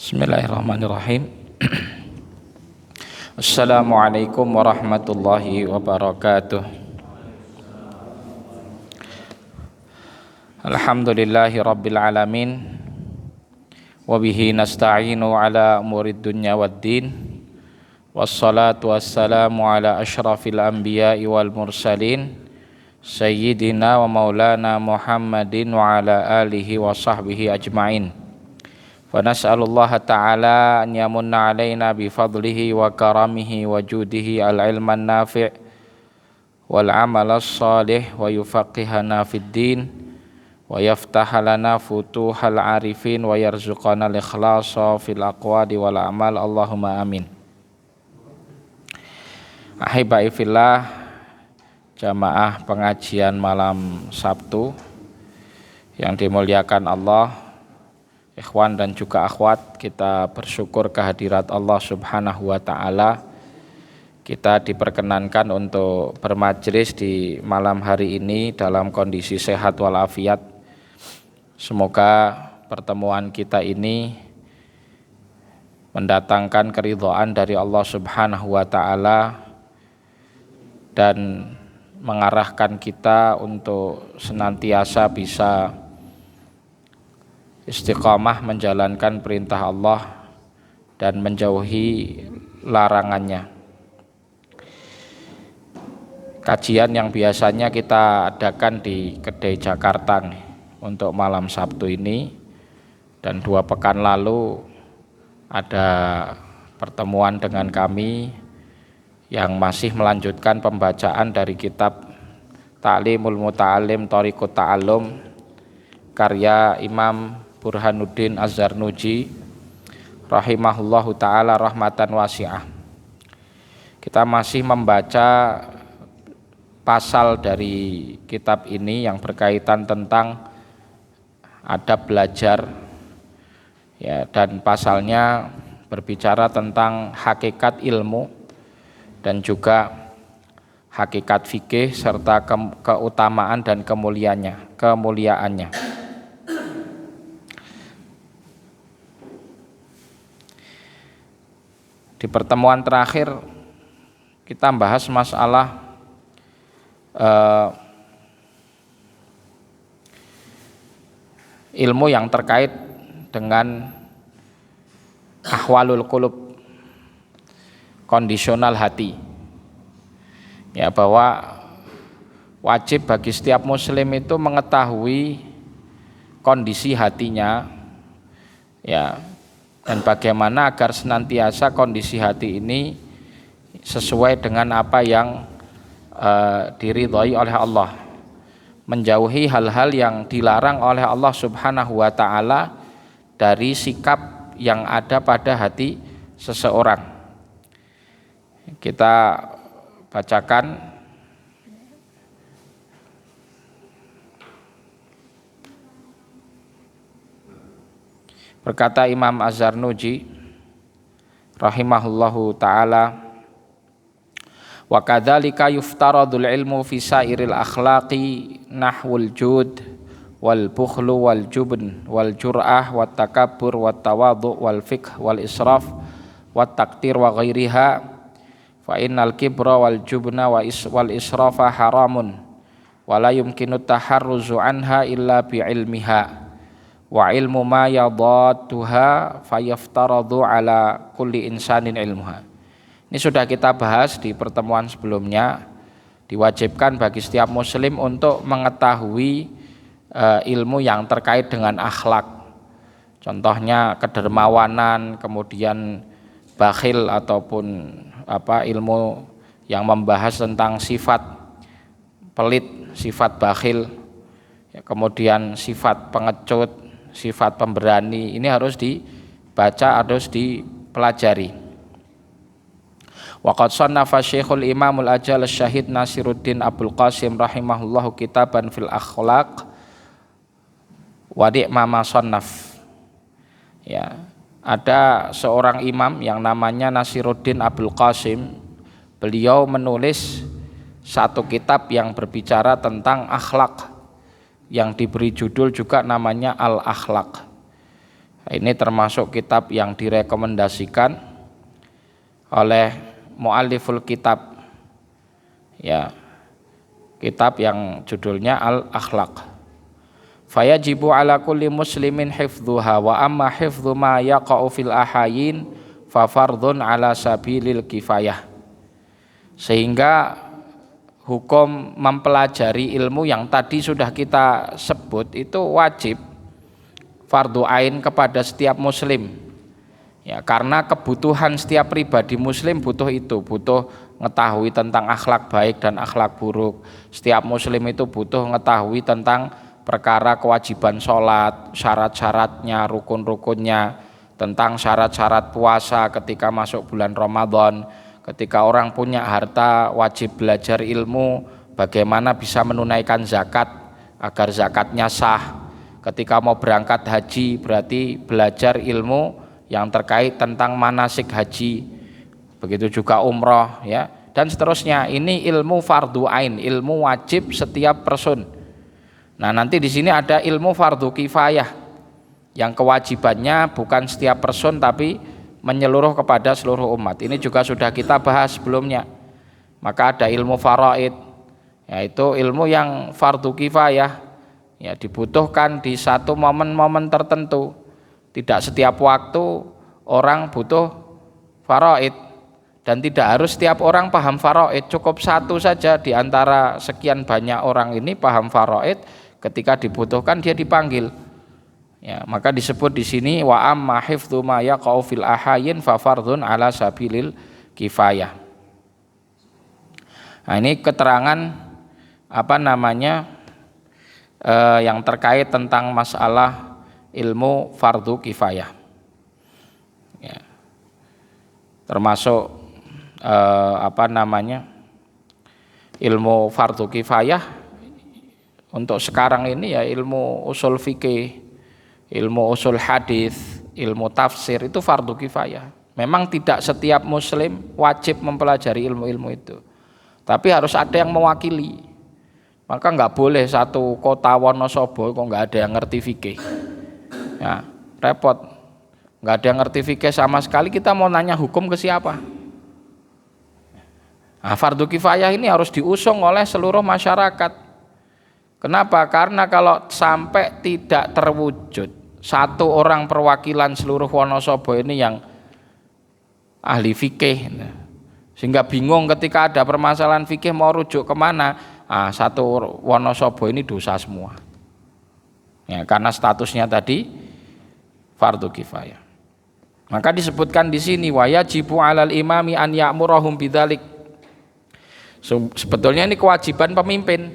Bismillahirrahmanirrahim. Assalamualaikum warahmatullahi wabarakatuh. Alhamdulillahi rabbil alamin. Wabihi nasta'inu ala umurid dunya waddin. Wassalatu wassalamu ala ashrafil anbiya'i wal mursalin, Sayyidina wa maulana Muhammadin wa ala alihi wa sahbihi ajma'in. Wa nas'alullaha ta'ala an yamunna alaina bifadlihi wa karamihi wa judihi al-ilman nafi' wal amal as-salih wa yufaqihana fid din wa yaftaha lana futuhal arifin wa yarzuqana al-ikhlasa fil aqwali wal amal. Allahumma amin. Ahibai fillah, jamaah pengajian malam Sabtu yang dimuliakan Allah, ikhwan dan juga akhwat, kita bersyukur kehadirat Allah Subhanahu wa ta'ala. Kita diperkenankan untuk bermajlis di malam hari ini dalam kondisi sehat walafiat. Semoga pertemuan kita ini mendatangkan keridhaan dari Allah Subhanahu wa ta'ala dan mengarahkan kita untuk senantiasa bisa istiqamah menjalankan perintah Allah dan menjauhi larangannya. Kajian yang biasanya kita adakan di Kedai Jakarta untuk malam Sabtu ini, dan 2 pekan lalu ada pertemuan dengan kami yang masih melanjutkan pembacaan dari kitab Ta'limul Muta'allim Thariqut Ta'allum karya Imam Burhanuddin Az-Zarnuji rahimahullahu ta'ala rahmatan wasi'ah. Kita masih membaca pasal dari kitab ini yang berkaitan tentang adab belajar, ya, dan pasalnya berbicara tentang hakikat ilmu dan juga hakikat fikih serta keutamaan dan kemuliaannya. Di pertemuan terakhir kita bahas masalah ilmu yang terkait dengan ahwalul qulub, kondisional hati, ya, bahwa wajib bagi setiap muslim itu mengetahui kondisi hatinya, ya, dan bagaimana agar senantiasa kondisi hati ini sesuai dengan apa yang diridhai oleh Allah, menjauhi hal-hal yang dilarang oleh Allah Subhanahu wa ta'ala dari sikap yang ada pada hati seseorang. Kita bacakan berkata Imam Az-Zarnuji rahimahullahu ta'ala, wa kadzalika yuftaradul ilmu fi sairil akhlaqi nahwul jud wal bukhlu wal jubn wal jur'ah wat takabbur wat tawadhu wal fiqh wal israf wat taktir wa ghairiha, fa innal kibra wal jubna wal israfa haramun wa la yumkinu taharruzu anha illa bi ilmiha wa ilmu ma yadadduha fayaftaradu ala kulli insanin ilmuha. Ini sudah kita bahas di pertemuan sebelumnya. Diwajibkan bagi setiap muslim untuk mengetahui ilmu yang terkait dengan akhlak. Contohnya kedermawanan, kemudian bakhil ataupun ilmu yang membahas tentang sifat pelit, sifat bakhil, ya, kemudian sifat pengecut, sifat pemberani. Ini harus dibaca, harus dipelajari. Waqad sannafa Syekhul Imamul Ajal Syahid Nasiruddin Abdul Qasim rahimahullahu kitaban fil akhlaq wa ni'ma ma sannaf. Ya, ada seorang imam yang namanya Nasiruddin Abdul Qasim. Beliau menulis satu kitab yang berbicara tentang akhlak, yang diberi judul juga namanya Al-Akhlaq. Ini termasuk kitab yang direkomendasikan oleh mualliful kitab, ya, kitab yang judulnya Al-Akhlaq. Fayajibu ala kulli muslimin hifdzuha wa amma hifdzu ma yaqa'u fil ahayin fa fardhun ala sabilil kifayah. Sehingga hukum mempelajari ilmu yang tadi sudah kita sebut itu wajib fardu ain kepada setiap muslim. Ya, karena kebutuhan setiap pribadi muslim butuh itu, butuh mengetahui tentang akhlak baik dan akhlak buruk. Setiap muslim itu butuh mengetahui tentang perkara kewajiban sholat, syarat-syaratnya, rukun-rukunnya, tentang syarat-syarat puasa ketika masuk bulan Ramadan. Ketika orang punya harta wajib belajar ilmu bagaimana bisa menunaikan zakat agar zakatnya sah. Ketika mau berangkat haji berarti belajar ilmu yang terkait tentang manasik haji. Begitu juga umroh, ya, dan seterusnya. Ini ilmu fardu ain, ilmu wajib setiap person. Nah, nanti di sini ada ilmu fardu kifayah yang kewajibannya bukan setiap person tapi menyeluruh kepada seluruh umat. Ini juga sudah kita bahas sebelumnya. Maka ada ilmu faraid, yaitu ilmu yang fardu kifayah, ya, dibutuhkan di satu momen-momen tertentu. Tidak setiap waktu orang butuh faraid, dan tidak harus setiap orang paham faraid. Cukup satu saja di antara sekian banyak orang ini paham faraid, ketika dibutuhkan dia dipanggil. Ya, maka disebut di sini wa amma hifdzu ma yaqau fil ahayin fa fardhun ala sabilil kifayah. Nah, ini keterangan yang terkait tentang masalah ilmu fardu kifayah. Ya. Termasuk ilmu fardu kifayah untuk sekarang ini ya ilmu usul fikih, ilmu usul hadis, ilmu tafsir itu fardu kifayah. Memang tidak setiap muslim wajib mempelajari ilmu-ilmu itu, tapi harus ada yang mewakili. Maka nggak boleh satu kota Wonosobo kok nggak ada yang ngerti fikih, ya repot. Nggak ada yang ngerti fikih sama sekali, kita mau nanya hukum ke siapa? Nah, fardu kifayah ini harus diusung oleh seluruh masyarakat. Kenapa? Karena kalau sampai tidak terwujud satu orang perwakilan seluruh Wonosobo ini yang ahli fikih, sehingga bingung ketika ada permasalahan fikih mau rujuk kemana. Satu Wonosobo ini dosa semua, ya, karena statusnya tadi fardu kifayah. Maka disebutkan di sini wa yajibu 'alal imami an ya'murahum bidzalik. Sebetulnya ini kewajiban pemimpin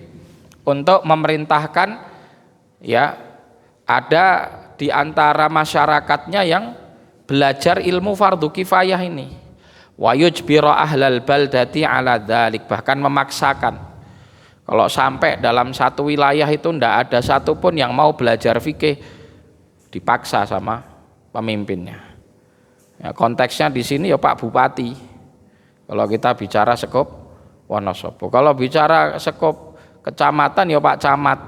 untuk memerintahkan, ya, ada di antara masyarakatnya yang belajar ilmu fardu kifayah ini. Wa yujbiru ahlal baldati 'ala dzalik, bahkan memaksakan. Kalau sampai dalam satu wilayah itu tidak ada satupun yang mau belajar fikih, dipaksa sama pemimpinnya. Ya, konteksnya di sini ya Pak Bupati. Kalau kita bicara sekup Wonosobo, kalau bicara sekup kecamatan ya Pak Camat,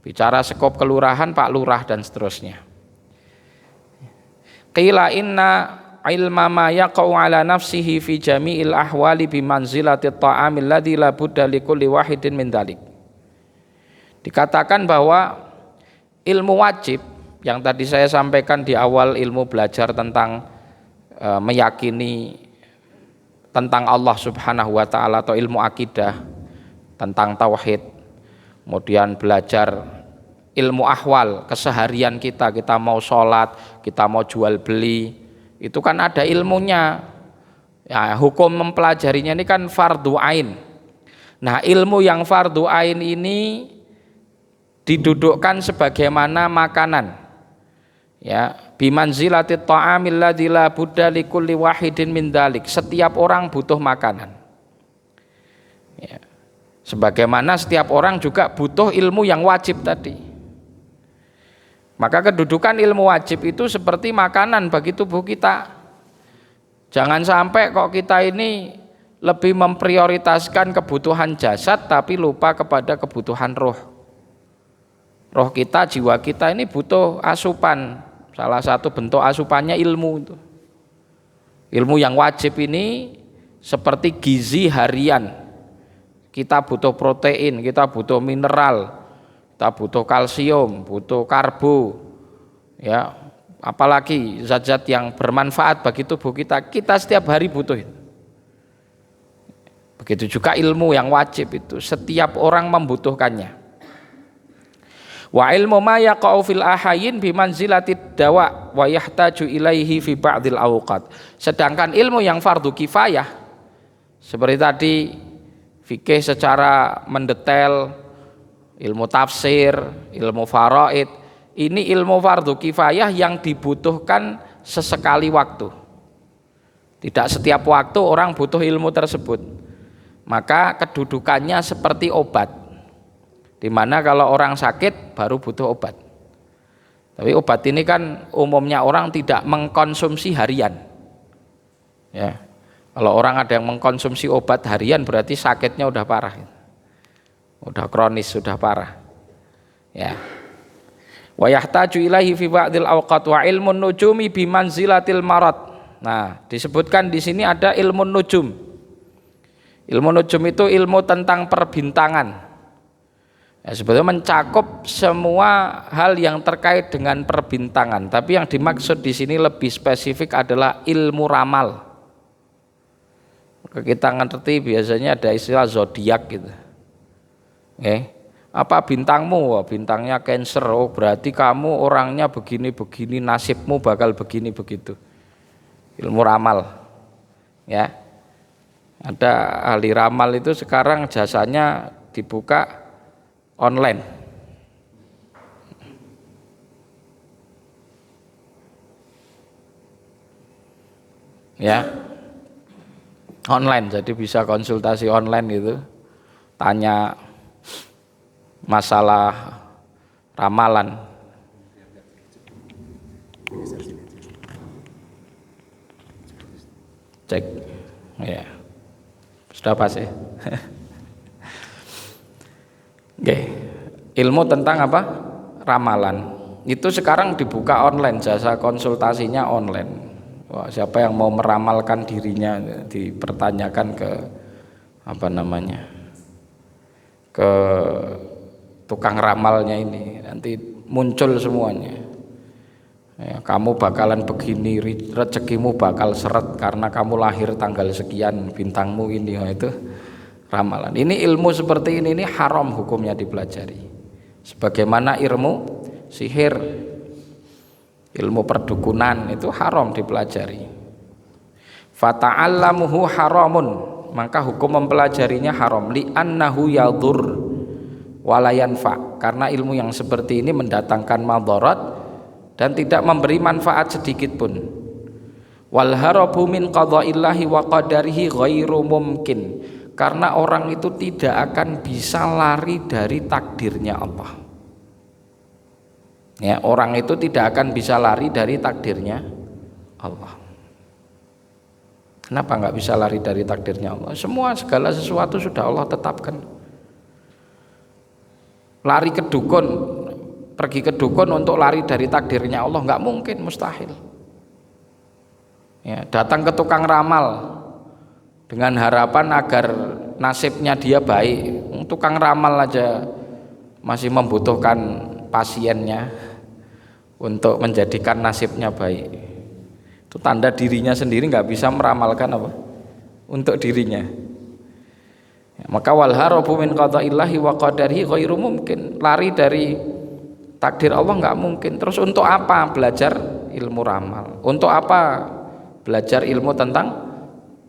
bicara sekup kelurahan Pak Lurah dan seterusnya. Qila inna ilma ma yaqau ala nafsihi fi jami'il ahwali bimanzilati ta'amil ladzi la budda likulli wahidin min dzalik. Dikatakan bahwa ilmu wajib yang tadi saya sampaikan di awal, ilmu belajar tentang meyakini tentang Allah Subhanahu wa taala atau ilmu akidah tentang tauhid, kemudian belajar ilmu ahwal keseharian kita mau sholat, kita mau jual beli, itu kan ada ilmunya. Ya, hukum mempelajarinya ini kan fardu ain. Nah, ilmu yang fardu ain ini didudukkan sebagaimana makanan. Ya, bimanzilati ta'amil ladzi la budda likulli wahidin min dzalik. Setiap orang butuh makanan. Ya. Sebagaimana setiap orang juga butuh ilmu yang wajib tadi. Maka kedudukan ilmu wajib itu seperti makanan bagi tubuh kita. Jangan sampai kok kita ini lebih memprioritaskan kebutuhan jasad tapi lupa kepada kebutuhan roh. Roh kita, jiwa kita ini butuh asupan Salah satu bentuk asupannya ilmu itu. Ilmu yang wajib ini seperti gizi harian. Kita butuh protein, kita butuh mineral, kita butuh kalsium, butuh karbo, ya, apalagi zat-zat yang bermanfaat bagi tubuh kita setiap hari butuh itu. Begitu juga ilmu yang wajib itu setiap orang membutuhkannya. Wa ilmu ma yaqa'u fil ahayin bimanzilatid dawa wa yahtaju ilaihi fi ba'dil awqat. Sedangkan ilmu yang fardu kifayah seperti tadi fikih secara mendetail, ilmu tafsir, ilmu faraid, ini ilmu fardu kifayah yang dibutuhkan sesekali waktu. Tidak setiap waktu orang butuh ilmu tersebut. Maka kedudukannya seperti obat. Di mana kalau orang sakit baru butuh obat. Tapi obat ini kan umumnya orang tidak mengkonsumsi harian. Ya. Kalau orang ada yang mengkonsumsi obat harian berarti sakitnya udah parah. Udah kronis, sudah parah. Ya. Wa yahtaju ilaihi fi ba'dil awqat wa ilmun nujumi bi manzilatil marad. Nah, disebutkan di sini ada ilmu nujum. Ilmu nujum itu ilmu tentang perbintangan. Ya, sebetulnya mencakup semua hal yang terkait dengan perbintangan, tapi yang dimaksud di sini lebih spesifik adalah ilmu ramal. Kita ngerti biasanya ada istilah zodiak gitu. Okay. Apa bintangmu? Wah, bintangnya Cancer. Oh, berarti kamu orangnya begini-begini, nasibmu bakal begini begitu. Ilmu ramal. Ya. Ada ahli ramal itu sekarang jasanya dibuka online. Ya. Online, jadi bisa konsultasi online gitu. Tanya masalah ramalan. Cek. Ya. Sudah pas ya. Oke. Ilmu tentang apa? Ramalan. Itu sekarang dibuka online, jasa konsultasinya online. Wah, siapa yang mau meramalkan dirinya dipertanyakan ke apa namanya? Ke tukang ramalnya ini, nanti muncul semuanya. Ya, kamu bakalan begini, rezekimu bakal seret karena kamu lahir tanggal sekian, bintangmu ini. Nah, itu ramalan. Ini ilmu seperti ini haram hukumnya dipelajari. Sebagaimana ilmu sihir, ilmu perdukunan itu haram dipelajari. Fata'allamuhu haramun, maka hukum mempelajarinya haram. Li'annahu yadur wala yanfa, karena ilmu yang seperti ini mendatangkan madarat dan tidak memberi manfaat sedikit pun. Wal harabu min qada'illahi wa qadarihi ghairu mumkin, karena orang itu tidak akan bisa lari dari takdirnya Allah. Ya, orang itu tidak akan bisa lari dari takdirnya Allah. Kenapa nggak bisa lari dari takdirnya Allah? Semua segala sesuatu sudah Allah tetapkan. Lari ke dukun, pergi ke dukun untuk lari dari takdirnya Allah nggak mungkin, mustahil. Ya, datang ke tukang ramal dengan harapan agar nasibnya dia baik. Tukang ramal aja masih membutuhkan pasiennya untuk menjadikan nasibnya baik. Itu tanda dirinya sendiri nggak bisa meramalkan apa untuk dirinya. Ya, maka wal harabu min qada'illahi wa qadarihi ghairu mumkin, lari dari takdir Allah nggak mungkin. Terus untuk apa belajar ilmu ramal? Untuk apa belajar ilmu tentang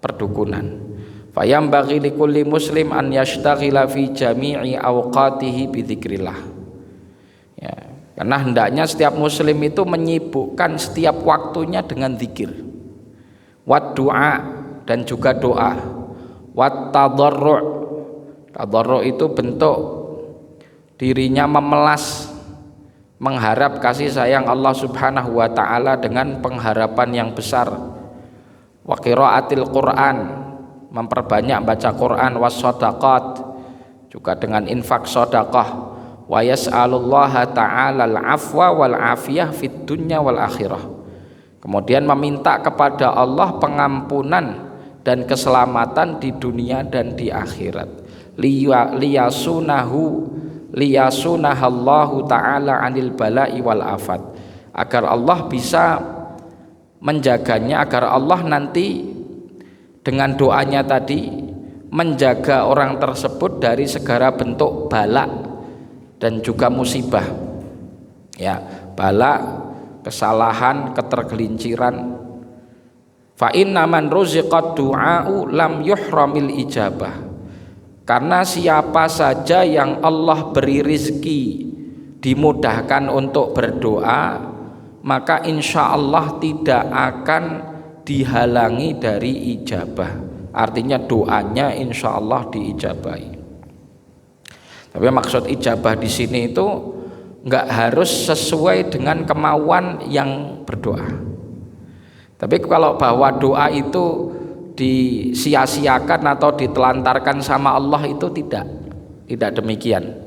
perdukunan? Fayambaghi likulli muslim an yashtaghila fi jami'i awqatihi bidzikrillah. Ya, karena hendaknya setiap muslim itu menyibukkan setiap waktunya dengan zikir. Wat du'a, dan juga doa. Wat tadarru'. Tadarru' itu bentuk dirinya memelas, mengharap kasih sayang Allah Subhanahu wa taala dengan pengharapan yang besar. Wa qiraatil Qur'an, memperbanyak baca Quran. Was shadaqat, juga dengan infak sedekah. wa yas'alullaha ta'ala al-'afwa wal 'afiyah fid dunya wal akhirah. Kemudian meminta kepada Allah pengampunan dan keselamatan di dunia dan di akhirat. Liyasunahallahu ta'ala 'anil bala'i wal afat. Agar Allah bisa menjaganya, agar Allah nanti dengan doanya tadi menjaga orang tersebut dari segala bentuk bala dan juga musibah. Ya, bala, kesalahan, ketergelinciran. Fa inna man ruziqad du'a'u lam yuhramil ijabah. Karena siapa saja yang Allah beri rizki, dimudahkan untuk berdoa, maka insya Allah tidak akan dihalangi dari ijabah. Artinya doanya insya Allah diijabahi. Tapi maksud ijabah di sini itu nggak harus sesuai dengan kemauan yang berdoa. Tapi kalau bahwa doa itu disia-siakan atau ditelantarkan sama Allah, itu tidak demikian.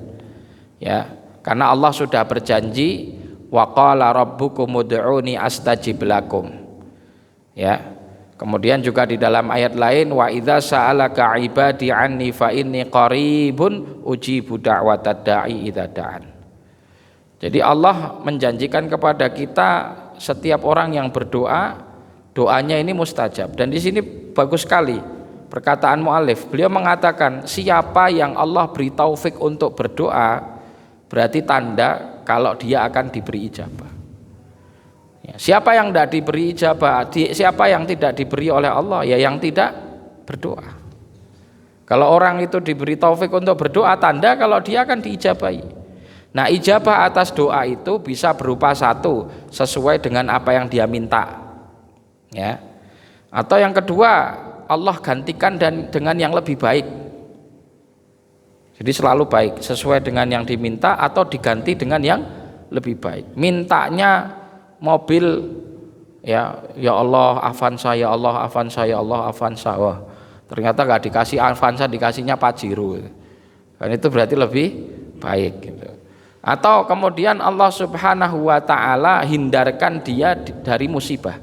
Ya, karena Allah sudah berjanji, wa qala rabbukum ud'uni astajib lakum. Ya. Kemudian juga di dalam ayat lain, wa idza sa'alaka 'ibadi 'anni fa inni qaribun ujibu da'watad da'i idza da'an. Jadi Allah menjanjikan kepada kita, setiap orang yang berdoa, doanya ini mustajab. Dan di sini bagus sekali perkataan mu'allif. Beliau mengatakan, siapa yang Allah beri taufik untuk berdoa, berarti tanda kalau dia akan diberi ijabah. Ya, siapa yang tidak diberi ijabah, siapa yang tidak diberi oleh Allah, ya yang tidak berdoa. Kalau orang itu diberi taufik untuk berdoa, tanda kalau dia akan diijabahi. Nah, ijabah atas doa itu bisa berupa satu, sesuai dengan apa yang dia minta. Ya. Atau yang kedua, Allah gantikan dengan yang lebih baik. Jadi selalu baik, sesuai dengan yang diminta atau diganti dengan yang lebih baik. Mintanya mobil, ya Allah Avanza, ya Allah Avanza, ya Allah Avanza. Wah, ternyata nggak dikasih Avanza, dikasihnya Pajero. Dan itu berarti lebih baik gitu. Atau kemudian Allah Subhanahu wa taala hindarkan dia dari musibah.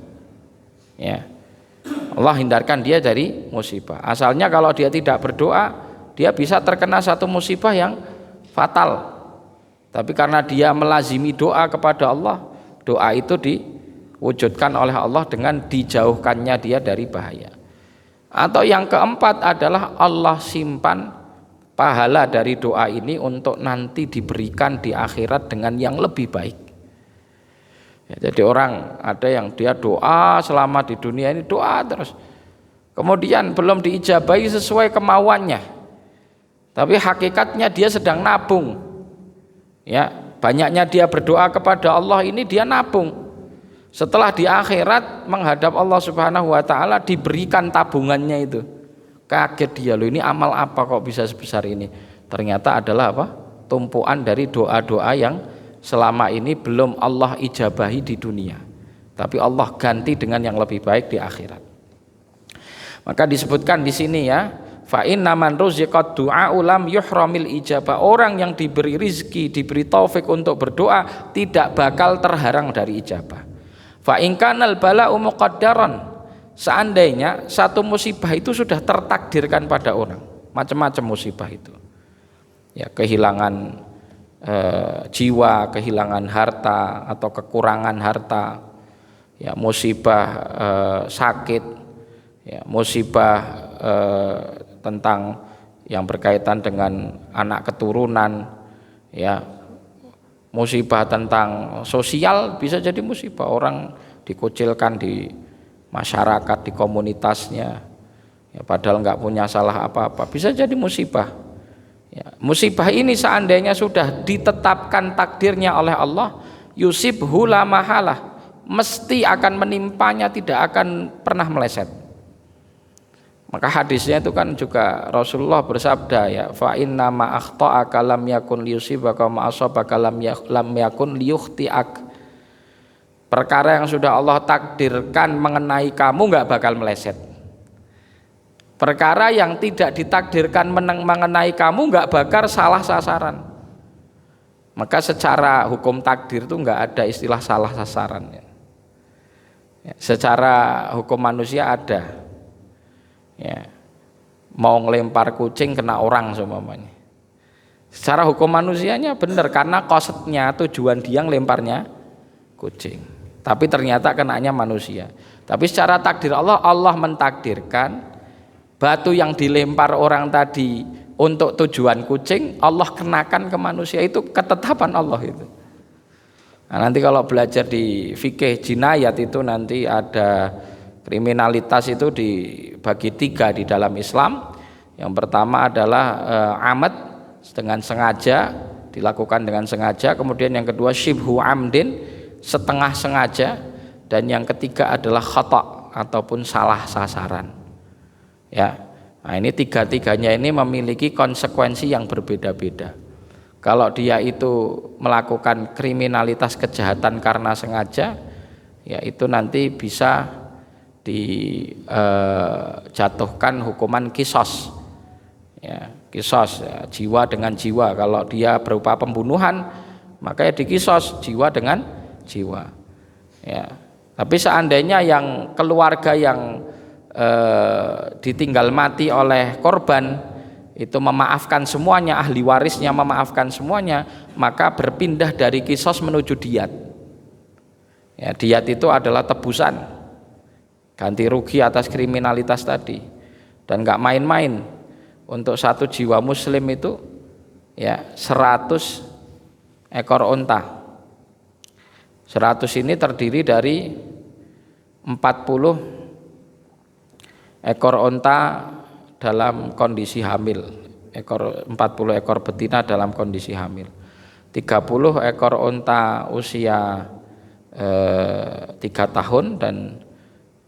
Ya. Allah hindarkan dia dari musibah. Asalnya kalau dia tidak berdoa, dia bisa terkena satu musibah yang fatal. Tapi karena dia melazimi doa kepada Allah, doa itu diwujudkan oleh Allah dengan dijauhkannya dia dari bahaya. Atau yang keempat adalah Allah simpan pahala dari doa ini untuk nanti diberikan di akhirat dengan yang lebih baik. Ya, jadi orang ada yang dia doa selama di dunia ini, doa terus, kemudian belum diijabahi sesuai kemauannya. Tapi hakikatnya dia sedang nabung. Ya, banyaknya dia berdoa kepada Allah ini dia nabung. Setelah di akhirat menghadap Allah Subhanahu wa taala diberikan tabungannya itu. Kaget dia, loh ini amal apa kok bisa sebesar ini? Ternyata adalah apa? Tumpuan dari doa-doa yang selama ini belum Allah ijabahi di dunia. Tapi Allah ganti dengan yang lebih baik di akhirat. Maka disebutkan di sini ya, fa inna man ruziqad du'a lam yuhramil ijabah. Orang yang diberi rizki, diberi taufik untuk berdoa tidak bakal terhalang dari ijabah. Fa in kanal bala'u muqaddaran, seandainya satu musibah itu sudah tertakdirkan pada orang, macam-macam musibah itu. Ya, kehilangan jiwa, kehilangan harta atau kekurangan harta, ya musibah sakit, ya musibah tentang yang berkaitan dengan anak keturunan, ya musibah tentang sosial, bisa jadi musibah orang dikucilkan di masyarakat, di komunitasnya, ya padahal nggak punya salah apa-apa, bisa jadi musibah. Ya, musibah ini seandainya sudah ditetapkan takdirnya oleh Allah, yusibhu la mahalah, mesti akan menimpanya, tidak akan pernah meleset. Maka hadisnya itu kan juga Rasulullah bersabda ya, fa inna ma akhta'aka lam yakun liyusibaka ma asabaka lam yakun liyukhti'ak. Perkara yang sudah Allah takdirkan mengenai kamu nggak bakal meleset. Perkara yang tidak ditakdirkan mengenai kamu nggak bakal salah sasaran. Maka secara hukum takdir itu enggak ada istilah salah sasaran. Ya, secara hukum manusia ada. Ya, mau ngelempar kucing kena orang seumpamanya. Secara hukum manusianya benar karena kosetnya tujuan dia ngelemparnya kucing. Tapi ternyata kenanya manusia. Tapi secara takdir Allah, Allah mentakdirkan batu yang dilempar orang tadi untuk tujuan kucing, Allah kenakan ke manusia, itu ketetapan Allah itu. Nah, nanti kalau belajar di fikih jinayat itu nanti ada kriminalitas itu dibagi 3 di dalam Islam. Yang pertama adalah amad, dengan sengaja, dilakukan dengan sengaja. Kemudian yang kedua syibhu amdin, setengah sengaja. Dan yang ketiga adalah khata' ataupun salah sasaran. Ya, nah ini 3-tiganya ini memiliki konsekuensi yang berbeda-beda. Kalau dia itu melakukan kriminalitas kejahatan karena sengaja, ya itu nanti bisa dijatuhkan hukuman kisos. Ya, kisos ya, jiwa dengan jiwa. Kalau dia berupa pembunuhan, maka ya dikisos jiwa dengan jiwa. Ya, tapi seandainya yang keluarga yang ditinggal mati oleh korban itu memaafkan semuanya, ahli warisnya memaafkan semuanya, maka berpindah dari kisos menuju diyat. Ya, diyat itu adalah tebusan, ganti rugi atas kriminalitas tadi. Dan nggak main-main, untuk satu jiwa muslim itu ya 100 ekor unta. 100 ini terdiri dari 40 ekor unta dalam kondisi hamil, 40 ekor betina dalam kondisi hamil, 30 ekor unta usia 3 tahun dan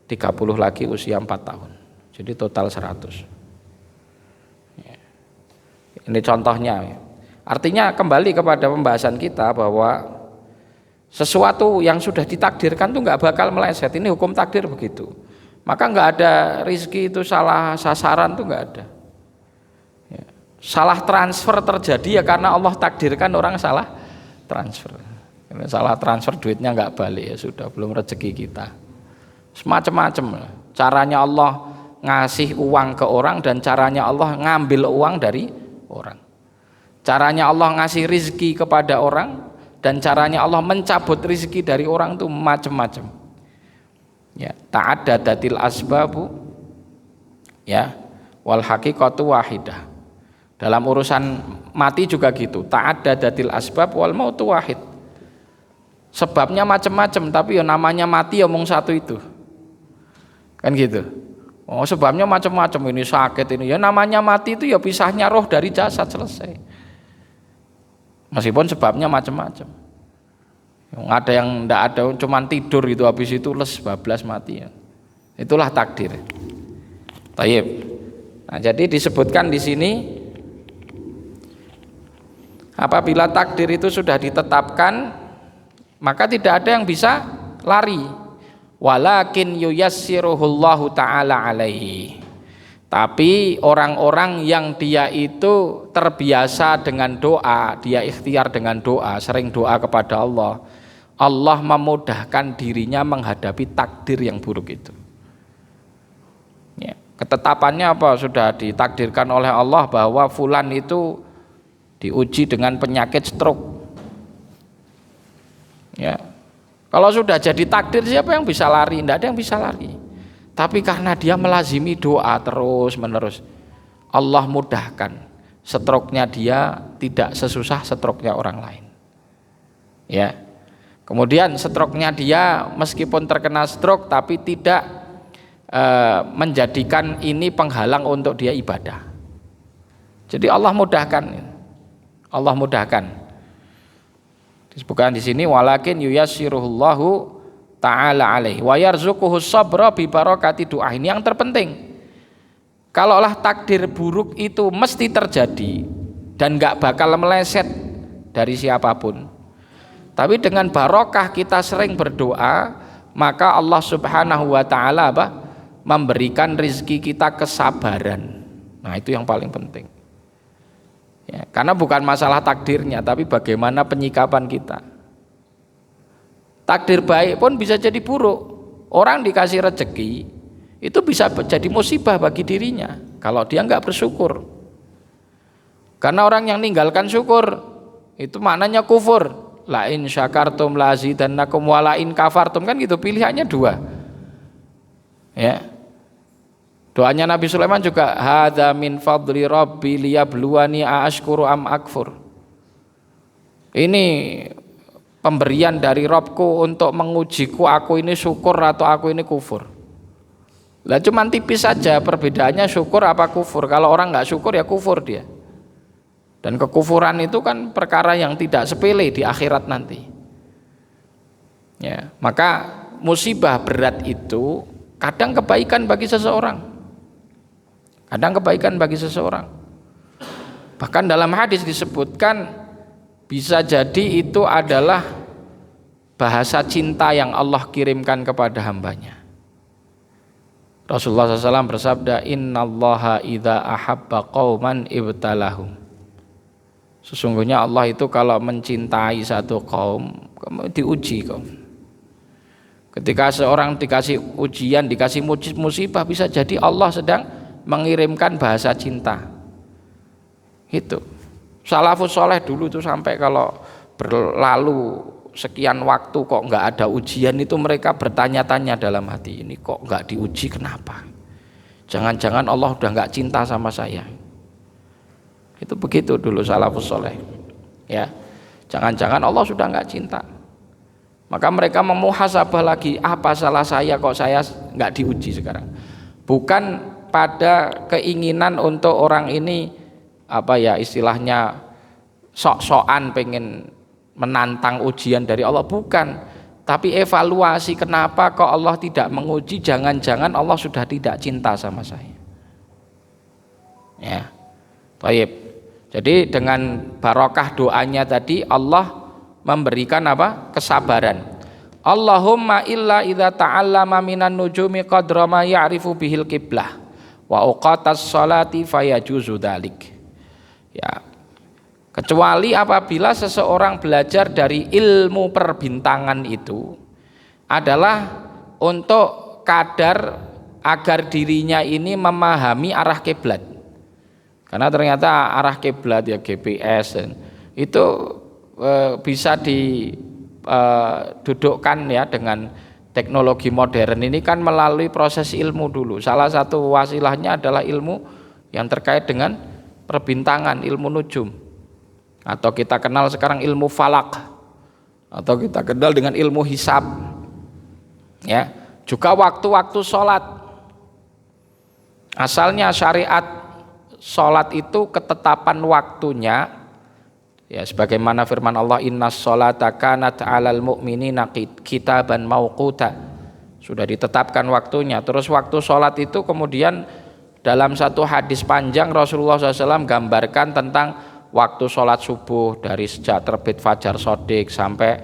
30 lagi usia 4 tahun. Jadi total 100. Ini contohnya. Artinya kembali kepada pembahasan kita bahwa sesuatu yang sudah ditakdirkan itu nggak bakal meleset. Ini hukum takdir begitu. Maka nggak ada rizki itu salah sasaran, tuh nggak ada. Ya. Salah transfer terjadi ya karena Allah takdirkan orang salah transfer. Karena salah transfer duitnya nggak balik, ya sudah, belum rezeki kita. Semacam-macam. Caranya Allah ngasih uang ke orang dan caranya Allah ngambil uang dari orang. Caranya Allah ngasih rizki kepada orang dan caranya Allah mencabut rizki dari orang itu macam-macam. Ya, ta'addadatil asbabu ya wal haqiqatu wahidah. Dalam urusan mati juga gitu, ta'addadatil asbab wal mautu wahid. Sebabnya macam-macam tapi ya namanya mati ya mung satu itu. Kan gitu. Oh, sebabnya macam-macam, ini sakit ini. Ya namanya mati itu ya pisahnya roh dari jasad, selesai. Meskipun sebabnya macam-macam. Ada yang enggak ada, cuman tidur itu habis itu les bablas mati ya. Itulah takdir. Tayyib. Nah, jadi disebutkan di sini apabila takdir itu sudah ditetapkan maka tidak ada yang bisa lari. Walakin yuyassiruhullahu ta'ala alaihi. Tapi orang-orang yang dia itu terbiasa dengan doa, dia ikhtiar dengan doa, sering doa kepada Allah, Allah memudahkan dirinya menghadapi takdir yang buruk itu. Ya, ketetapannya apa? Sudah ditakdirkan oleh Allah bahwa fulan itu diuji dengan penyakit stroke. Ya, kalau sudah jadi takdir, siapa yang bisa lari? Tidak ada yang bisa lari. Tapi karena dia melazimi doa terus menerus, Allah mudahkan. Stroke-nya dia tidak sesusah stroke-nya orang lain. Ya. Kemudian stroke-nya dia meskipun terkena stroke tapi tidak menjadikan ini penghalang untuk dia ibadah. Jadi Allah mudahkan. Allah mudahkan. Disebutkan di sini walakin yuyassiruhullahu ta'ala alaihi wa yarzuquhu sabra bi barakati du'a. Ini yang terpenting. Kalaulah takdir buruk itu mesti terjadi dan enggak bakal meleset dari siapapun. Tapi dengan barokah kita sering berdoa, maka Allah Subhanahu wa taala memberikan rizki kita kesabaran. Nah, itu yang paling penting. Ya, karena bukan masalah takdirnya, tapi bagaimana penyikapan kita. Takdir baik pun bisa jadi buruk. Orang dikasih rezeki itu bisa jadi musibah bagi dirinya kalau dia nggak bersyukur. Karena orang yang meninggalkan syukur itu maknanya kufur. La in syakartum la azidannakum wa la in kafartum, kan gitu, pilihannya dua. Ya. Doanya Nabi Sulaiman juga, hadza min fadli rabbi liyabluwani aashkuru am akfur. Ini pemberian dari Robku untuk mengujiku, aku ini syukur atau aku ini kufur. Lah cuman tipis saja perbedaannya, syukur apa kufur. Kalau orang nggak syukur ya kufur dia. Dan kekufuran itu kan perkara yang tidak sepele di akhirat nanti. Ya, maka musibah berat itu kadang kebaikan bagi seseorang. Kadang kebaikan bagi seseorang. Bahkan dalam hadis disebutkan bisa jadi itu adalah bahasa cinta yang Allah kirimkan kepada hambanya. Rasulullah SAW bersabda, innallaha idza ahabba qauman ibtalahum. Sesungguhnya Allah itu kalau mencintai satu kaum, diuji kaum. Ketika seorang dikasih ujian, dikasih musibah, bisa jadi Allah sedang mengirimkan bahasa cinta. Itu salafus soleh dulu tuh sampai kalau berlalu sekian waktu kok nggak ada ujian itu mereka bertanya-tanya dalam hati, ini kok nggak diuji, kenapa? Jangan-jangan Allah udah nggak cinta sama saya. Itu begitu dulu salafus soleh. Ya, jangan-jangan Allah sudah nggak cinta. Maka mereka memuhasabah lagi, apa salah saya kok saya nggak diuji sekarang? Bukan pada keinginan untuk orang ini apa ya istilahnya sok-sokan pengen menantang ujian dari Allah, bukan, tapi evaluasi kenapa kok Allah tidak menguji, jangan-jangan Allah sudah tidak cinta sama saya. Ya, baik. Jadi dengan barokah doanya tadi Allah memberikan apa? Kesabaran. Allahumma illa idza ta'allama minan nujumi qadra ma ya'rifu bihil qiblah wa uqatas sholati fayajuzu dzalik. Ya. Kecuali apabila seseorang belajar dari ilmu perbintangan itu adalah untuk kadar agar dirinya ini memahami arah kiblat. Karena ternyata arah kiblat ya GPS itu bisa didudukkan ya dengan teknologi modern ini kan melalui proses ilmu dulu. Salah satu wasilahnya adalah ilmu yang terkait dengan perbintangan, ilmu nujum. Atau kita kenal sekarang ilmu falak. Atau kita kenal dengan ilmu hisab. Ya, juga waktu-waktu sholat. Asalnya syariat sholat itu ketetapan waktunya. Ya, sebagaimana firman Allah, innas sholata kanat 'alal mu'minina kitaban mauquta. Sudah ditetapkan waktunya. Terus waktu sholat itu kemudian dalam satu hadis panjang Rasulullah SAW gambarkan tentang waktu sholat subuh dari sejak terbit fajar shodiq sampai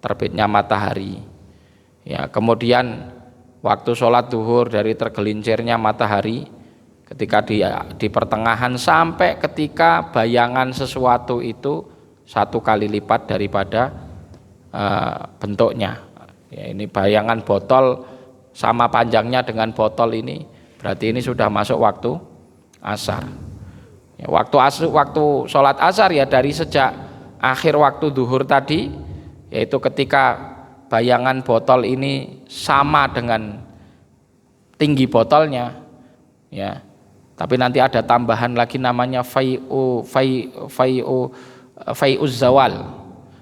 terbitnya matahari. Ya, kemudian waktu sholat duhur dari tergelincirnya matahari ketika di pertengahan sampai ketika bayangan sesuatu itu 1 kali lipat daripada bentuknya. Ya, ini bayangan botol sama panjangnya dengan botol ini, berarti ini sudah masuk waktu asar. Ya, waktu sholat asar ya dari sejak akhir waktu duhur tadi, yaitu ketika bayangan botol ini sama dengan tinggi botolnya, ya. Tapi nanti ada tambahan lagi namanya fai'uz zawal.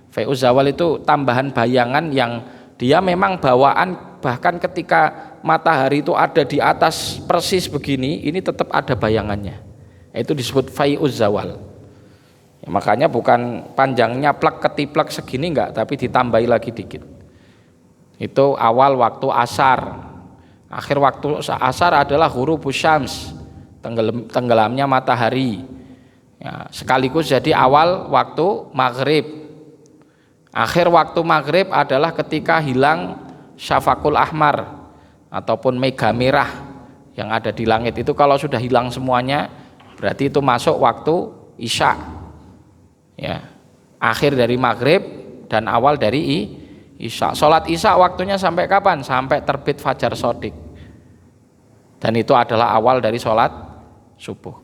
Fai'uz zawal itu tambahan bayangan yang dia memang bawaan, bahkan ketika matahari itu ada di atas persis begini, ini tetap ada bayangannya. Itu disebut fai'uz zawal. Ya, makanya bukan panjangnya plek ketiplek segini enggak, tapi ditambahi lagi dikit. Itu awal waktu asar. Akhir waktu asar adalah ghurubus syams, tenggelamnya matahari. Ya, sekaligus jadi awal waktu maghrib. Akhir waktu maghrib adalah ketika hilang syafaqul ahmar ataupun mega merah yang ada di langit itu. Kalau sudah hilang semuanya, berarti itu masuk waktu Isya. Ya. Akhir dari maghrib dan awal dari Isya. Salat Isya waktunya sampai kapan? Sampai terbit fajar shadiq. Dan itu adalah awal dari salat subuh.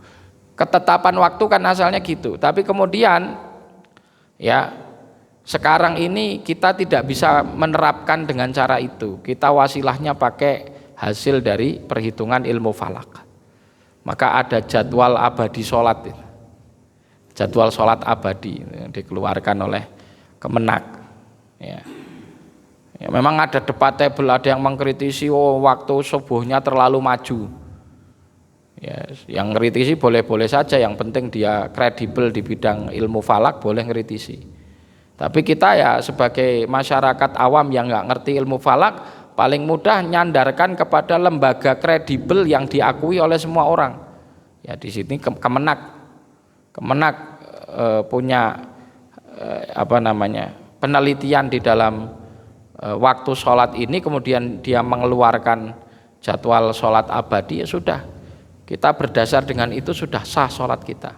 Ketetapan waktu kan asalnya gitu. Tapi kemudian ya sekarang ini kita tidak bisa menerapkan dengan cara itu. Kita wasilahnya pakai hasil dari perhitungan ilmu falak. Maka ada jadwal abadi sholat. Jadwal sholat abadi yang dikeluarkan oleh Kemenak. Ya. Ya, memang ada debatable, ada yang mengkritisi waktu subuhnya terlalu maju. Ya, yang kritisi boleh-boleh saja, yang penting dia kredibel di bidang ilmu falak boleh kritisi. Tapi kita ya sebagai masyarakat awam yang nggak ngerti ilmu falak, paling mudah nyandarkan kepada lembaga kredibel yang diakui oleh semua orang. Ya di sini Kemenak punya penelitian di dalam waktu sholat ini, kemudian dia mengeluarkan jadwal sholat abadi, ya sudah. Kita berdasar dengan itu sudah sah sholat kita.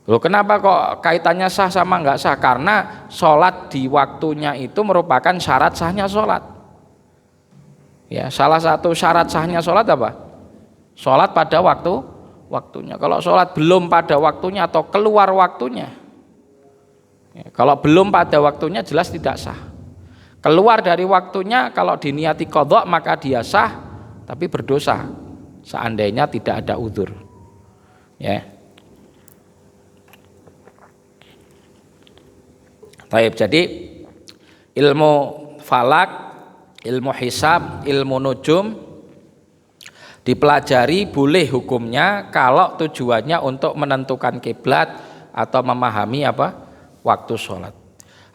Loh, kenapa kok kaitannya sah sama enggak sah? Karena sholat di waktunya itu merupakan syarat sahnya sholat. Ya, salah satu syarat sahnya sholat apa? Sholat pada waktunya. Kalau sholat belum pada waktunya atau keluar waktunya, ya, kalau belum pada waktunya jelas tidak sah. Keluar dari waktunya kalau diniati qadha maka dia sah, tapi berdosa seandainya tidak ada udzur. Ya. Baik, jadi ilmu falak, ilmu hisab, ilmu nujum dipelajari boleh hukumnya kalau tujuannya untuk menentukan kiblat atau memahami waktu sholat.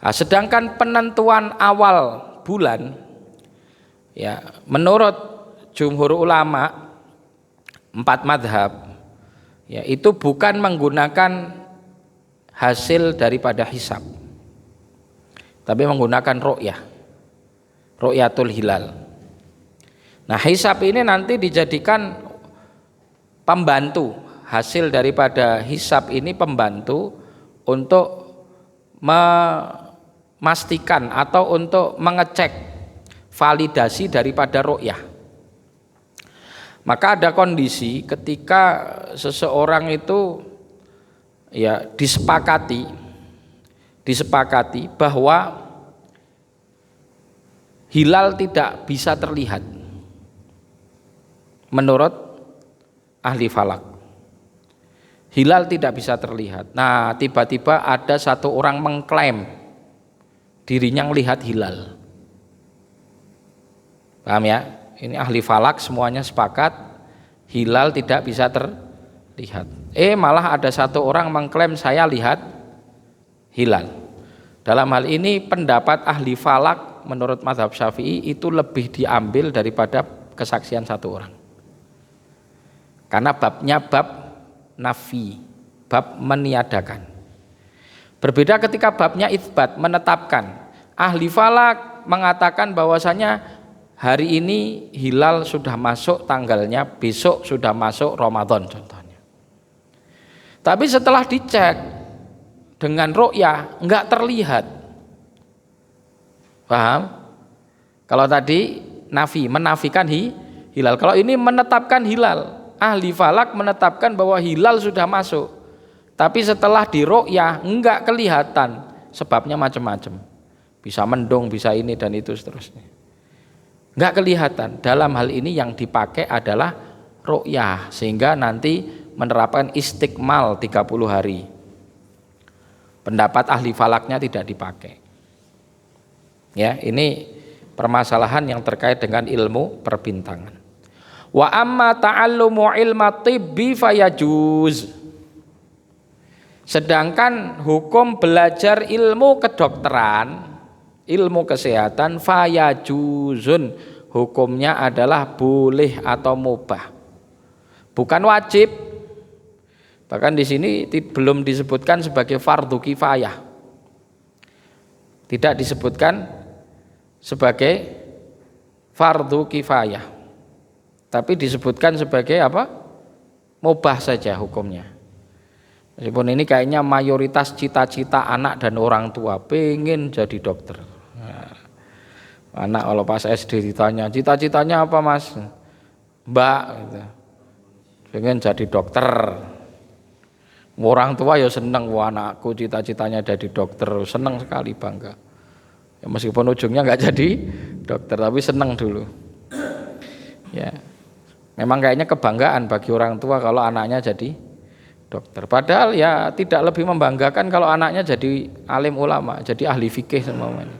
Nah, sedangkan penentuan awal bulan, ya menurut jumhur ulama 4 madhab, ya itu bukan menggunakan hasil daripada hisab, tapi menggunakan ru'yatul hilal. Nah, hisab ini nanti dijadikan pembantu, hasil daripada hisab ini pembantu untuk memastikan atau untuk mengecek validasi daripada ru'yah. Maka ada kondisi ketika seseorang itu ya disepakati bahwa hilal tidak bisa terlihat menurut ahli falak. Hilal tidak bisa terlihat. Nah, tiba-tiba ada satu orang mengklaim dirinya melihat hilal. Paham ya? Ini ahli falak semuanya sepakat hilal tidak bisa terlihat. Malah ada satu orang mengklaim saya lihat hilal. Dalam hal ini pendapat ahli falak menurut mazhab Syafi'i itu lebih diambil daripada kesaksian satu orang. Karena babnya bab nafi, bab meniadakan. Berbeda ketika babnya itsbat, menetapkan. Ahli falak mengatakan bahwasanya hari ini hilal sudah masuk tanggalnya, besok sudah masuk Ramadan contohnya. Tapi setelah dicek dengan ru'yah enggak terlihat. Paham? Kalau tadi nafi, menafikan hilal. Kalau ini menetapkan hilal. Ahli falak menetapkan bahwa hilal sudah masuk. Tapi setelah di ru'yah enggak kelihatan. Sebabnya macam-macam. Bisa mendung, bisa ini dan itu seterusnya. Enggak kelihatan. Dalam hal ini yang dipakai adalah ru'yah, sehingga nanti menerapkan istiqmal 30 hari. Pendapat ahli falaknya tidak dipakai. Ya, ini permasalahan yang terkait dengan ilmu perbintangan. Wa amma ta'allumu ilma tibbi fayajuz. Sedangkan hukum belajar ilmu kedokteran, ilmu kesehatan, fayajuzun, hukumnya adalah boleh atau mubah, bukan wajib. Bahkan di sini belum disebutkan sebagai fardu kifayah, tidak disebutkan sebagai fardu kifayah, tapi disebutkan sebagai mubah saja hukumnya. Meskipun ini kayaknya mayoritas cita-cita anak dan orang tua pengen jadi dokter. Nah, anak kalau pas SD ditanya cita-citanya apa mas, mbak, gitu. Pengen jadi dokter. Orang tua ya seneng, wah anakku cita-citanya jadi dokter, seneng sekali, bangga. Ya, meskipun ujungnya nggak jadi dokter, tapi seneng dulu. Ya, memang kayaknya kebanggaan bagi orang tua kalau anaknya jadi dokter. Padahal ya tidak lebih membanggakan kalau anaknya jadi alim ulama, jadi ahli fikih semuanya.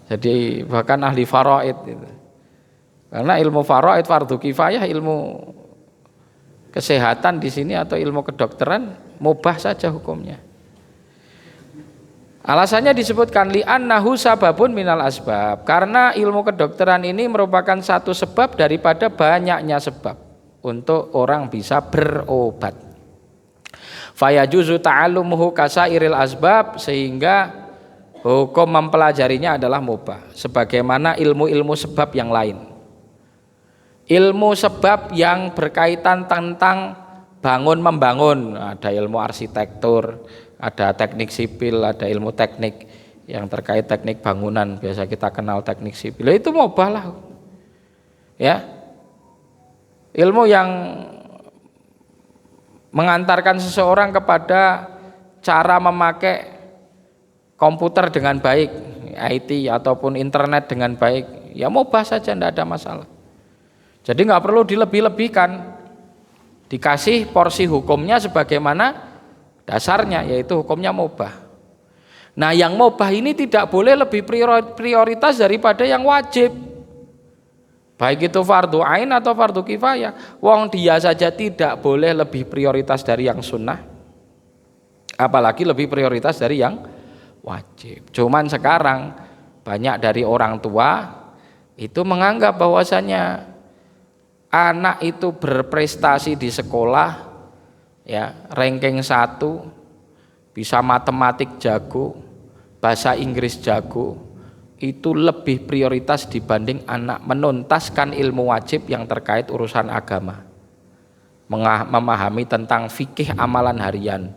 Jadi bahkan ahli faraid gitu. Karena ilmu faraid fardu kifayah, ilmu kesehatan di sini atau ilmu kedokteran mubah saja hukumnya. Alasannya disebutkan li'annahu sababun minal asbab, karena ilmu kedokteran ini merupakan satu sebab daripada banyaknya sebab untuk orang bisa berobat. Fayajuzu ta'allumuhu kasairil asbab, sehingga hukum mempelajarinya adalah mubah sebagaimana ilmu-ilmu sebab yang lain. Ilmu sebab yang berkaitan tentang bangun membangun, ada ilmu arsitektur, ada teknik sipil, ada ilmu teknik yang terkait teknik bangunan, biasa kita kenal teknik sipil. Itu mubah lah. Ya. Ilmu yang mengantarkan seseorang kepada cara memakai komputer dengan baik, IT ataupun internet dengan baik, ya mubah saja, tidak ada masalah. Jadi nggak perlu dilebih-lebihkan, dikasih porsi hukumnya sebagaimana dasarnya, yaitu hukumnya mubah. Nah, yang mubah ini tidak boleh lebih prioritas daripada yang wajib, baik itu fardu ain atau fardu kifayah. Wong dia saja tidak boleh lebih prioritas dari yang sunnah, apalagi lebih prioritas dari yang wajib. Cuman sekarang banyak dari orang tua itu menganggap bahwasanya anak itu berprestasi di sekolah, ya ranking 1, bisa matematik jago, bahasa Inggris jago, itu lebih prioritas dibanding anak menuntaskan ilmu wajib yang terkait urusan agama, memahami tentang fikih amalan harian,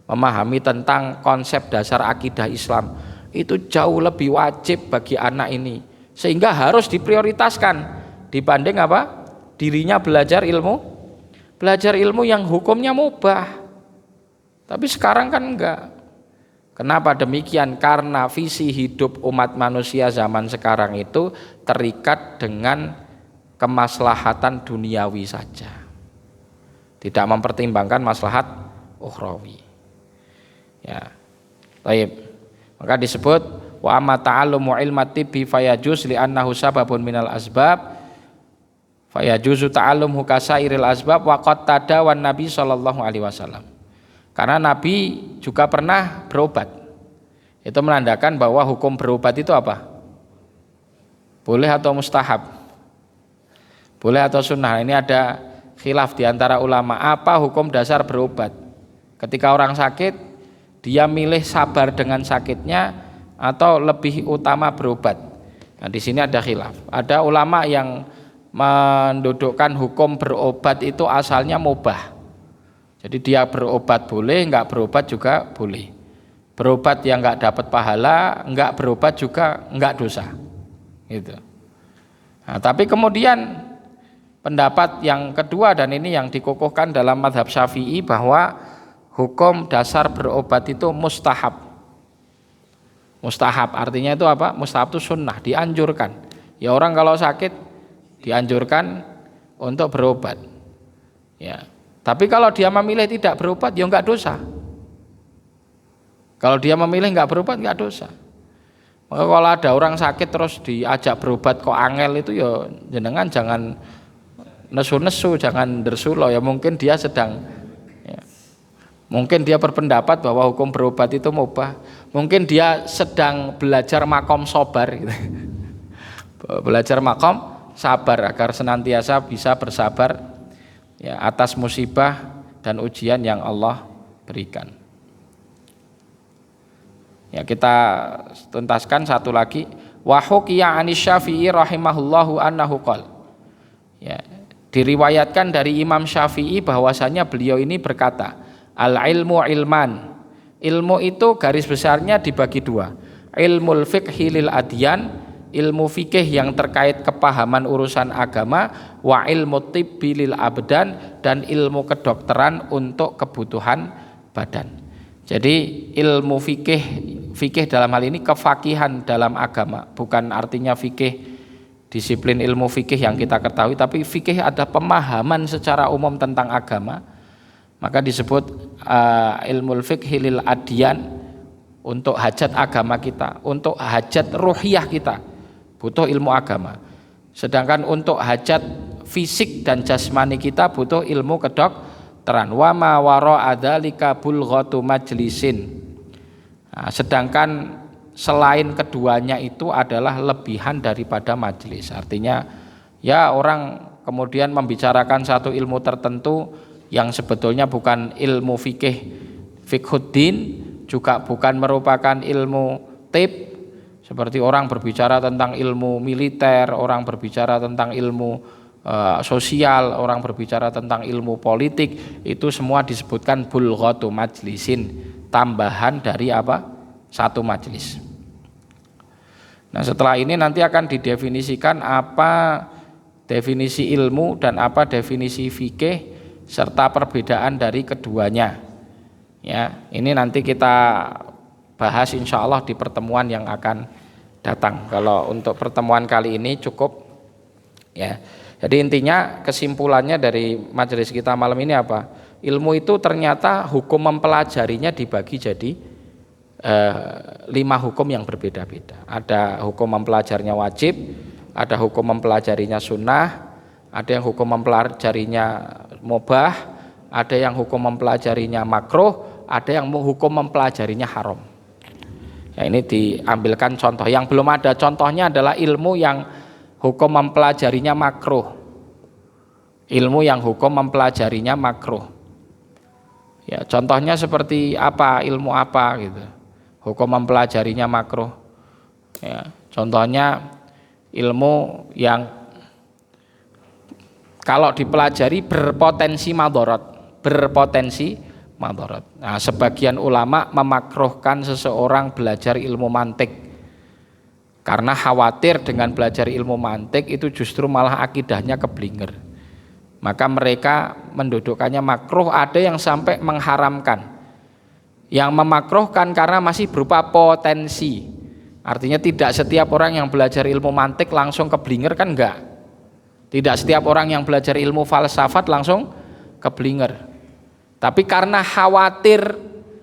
memahami tentang konsep dasar akidah Islam. Itu jauh lebih wajib bagi anak ini, sehingga harus diprioritaskan dibanding apa? Dirinya belajar ilmu yang hukumnya mubah. Tapi sekarang kan enggak. Kenapa demikian? Karena visi hidup umat manusia zaman sekarang itu terikat dengan kemaslahatan duniawi saja, tidak mempertimbangkan maslahat ukhrawi. Ya, baik. Maka disebut wa amma ta'allumu ilmat tibbi fayajuz li'annahu sababun minal asbab. Fayajuzu ta'allumhu kasairil asbab wa qad tadawan Nabi sallallahu alaihi wasallam. Karena Nabi juga pernah berobat. Itu menandakan bahwa hukum berobat itu apa? Boleh atau mustahab? Boleh atau sunnah? Ini ada khilaf di antara ulama, apa hukum dasar berobat? Ketika orang sakit, dia milih sabar dengan sakitnya atau lebih utama berobat. Nah, di sini ada khilaf. Ada ulama yang mendudukkan hukum berobat itu asalnya mubah. Jadi dia berobat boleh, enggak berobat juga boleh. Berobat yang enggak dapat pahala, enggak berobat juga enggak dosa. Gitu. Nah, tapi kemudian pendapat yang kedua, dan ini yang dikukuhkan dalam mazhab Syafi'i, bahwa hukum dasar berobat itu mustahab. Mustahab artinya itu apa? Mustahab itu sunnah, dianjurkan. Ya orang kalau sakit dianjurkan untuk berobat. Ya. Tapi kalau dia memilih tidak berobat, ya enggak dosa. Kalau dia memilih enggak berobat, enggak dosa. Maka kalau ada orang sakit terus diajak berobat kok angel, itu ya jenengan jangan nesu-nesu, jangan dersulo, ya mungkin dia sedang mungkin dia berpendapat bahwa hukum berobat itu mubah. Mungkin dia sedang belajar makom sabar gitu. Belajar makom sabar agar senantiasa bisa bersabar ya atas musibah dan ujian yang Allah berikan. Ya, kita tuntaskan satu lagi, wa huqiya 'anis Syafi'i rahimahullahu annahu qala. Ya, diriwayatkan dari Imam Syafi'i bahwasanya beliau ini berkata, Al ilmu ilman. Ilmu itu garis besarnya dibagi dua. Ilmul fiqhi lil adyan, ilmu fikih yang terkait kepahaman urusan agama, wa ilmu tibbi lil abdan, dan ilmu kedokteran untuk kebutuhan badan. Jadi ilmu fikih dalam hal ini kefakihan dalam agama, bukan artinya fikih disiplin ilmu fikih yang kita ketahui, tapi fikih ada pemahaman secara umum tentang agama, maka disebut ilmul fiqhi lil adyan, untuk hajat agama kita, untuk hajat ruhiyah kita butuh ilmu agama. Sedangkan untuk hajat fisik dan jasmani kita butuh ilmu kedokteran. Wa ma wara adzalika bulghatu majlisin. Nah, sedangkan selain keduanya itu adalah lebihan daripada majelis. Artinya ya orang kemudian membicarakan satu ilmu tertentu yang sebetulnya bukan ilmu fiqhuddin, juga bukan merupakan ilmu tib, seperti orang berbicara tentang ilmu militer, orang berbicara tentang ilmu sosial, orang berbicara tentang ilmu politik, itu semua disebutkan bulghatu majlisin, tambahan dari apa? Satu majelis. Nah, setelah ini nanti akan didefinisikan apa definisi ilmu dan apa definisi fikih serta perbedaan dari keduanya. Ya, ini nanti kita bahas insya Allah di pertemuan yang akan datang. Kalau untuk pertemuan kali ini cukup, ya. Jadi intinya kesimpulannya dari majelis kita malam ini apa? Ilmu itu ternyata hukum mempelajarinya dibagi jadi 5 hukum yang berbeda-beda. Ada hukum mempelajarinya wajib, ada hukum mempelajarinya sunnah, ada yang hukum mempelajarinya mubah, ada yang hukum mempelajarinya makruh, ada yang hukum mempelajarinya haram. Ya, ini diambilkan contoh. Yang belum ada contohnya adalah ilmu yang hukum mempelajarinya makruh. Ilmu yang hukum mempelajarinya makruh. Ya, contohnya seperti apa? Ilmu apa gitu. Hukum mempelajarinya makruh. Ya, contohnya ilmu yang kalau dipelajari berpotensi madharat, Nah, sebagian ulama memakruhkan seseorang belajar ilmu mantik karena khawatir dengan belajar ilmu mantik itu justru malah akidahnya keblinger. Maka mereka mendudukkannya makruh, ada yang sampai mengharamkan. Yang memakruhkan karena masih berupa potensi. Artinya tidak setiap orang yang belajar ilmu mantik langsung keblinger, kan enggak. Tidak setiap orang yang belajar ilmu falsafat langsung keblinger. Tapi karena khawatir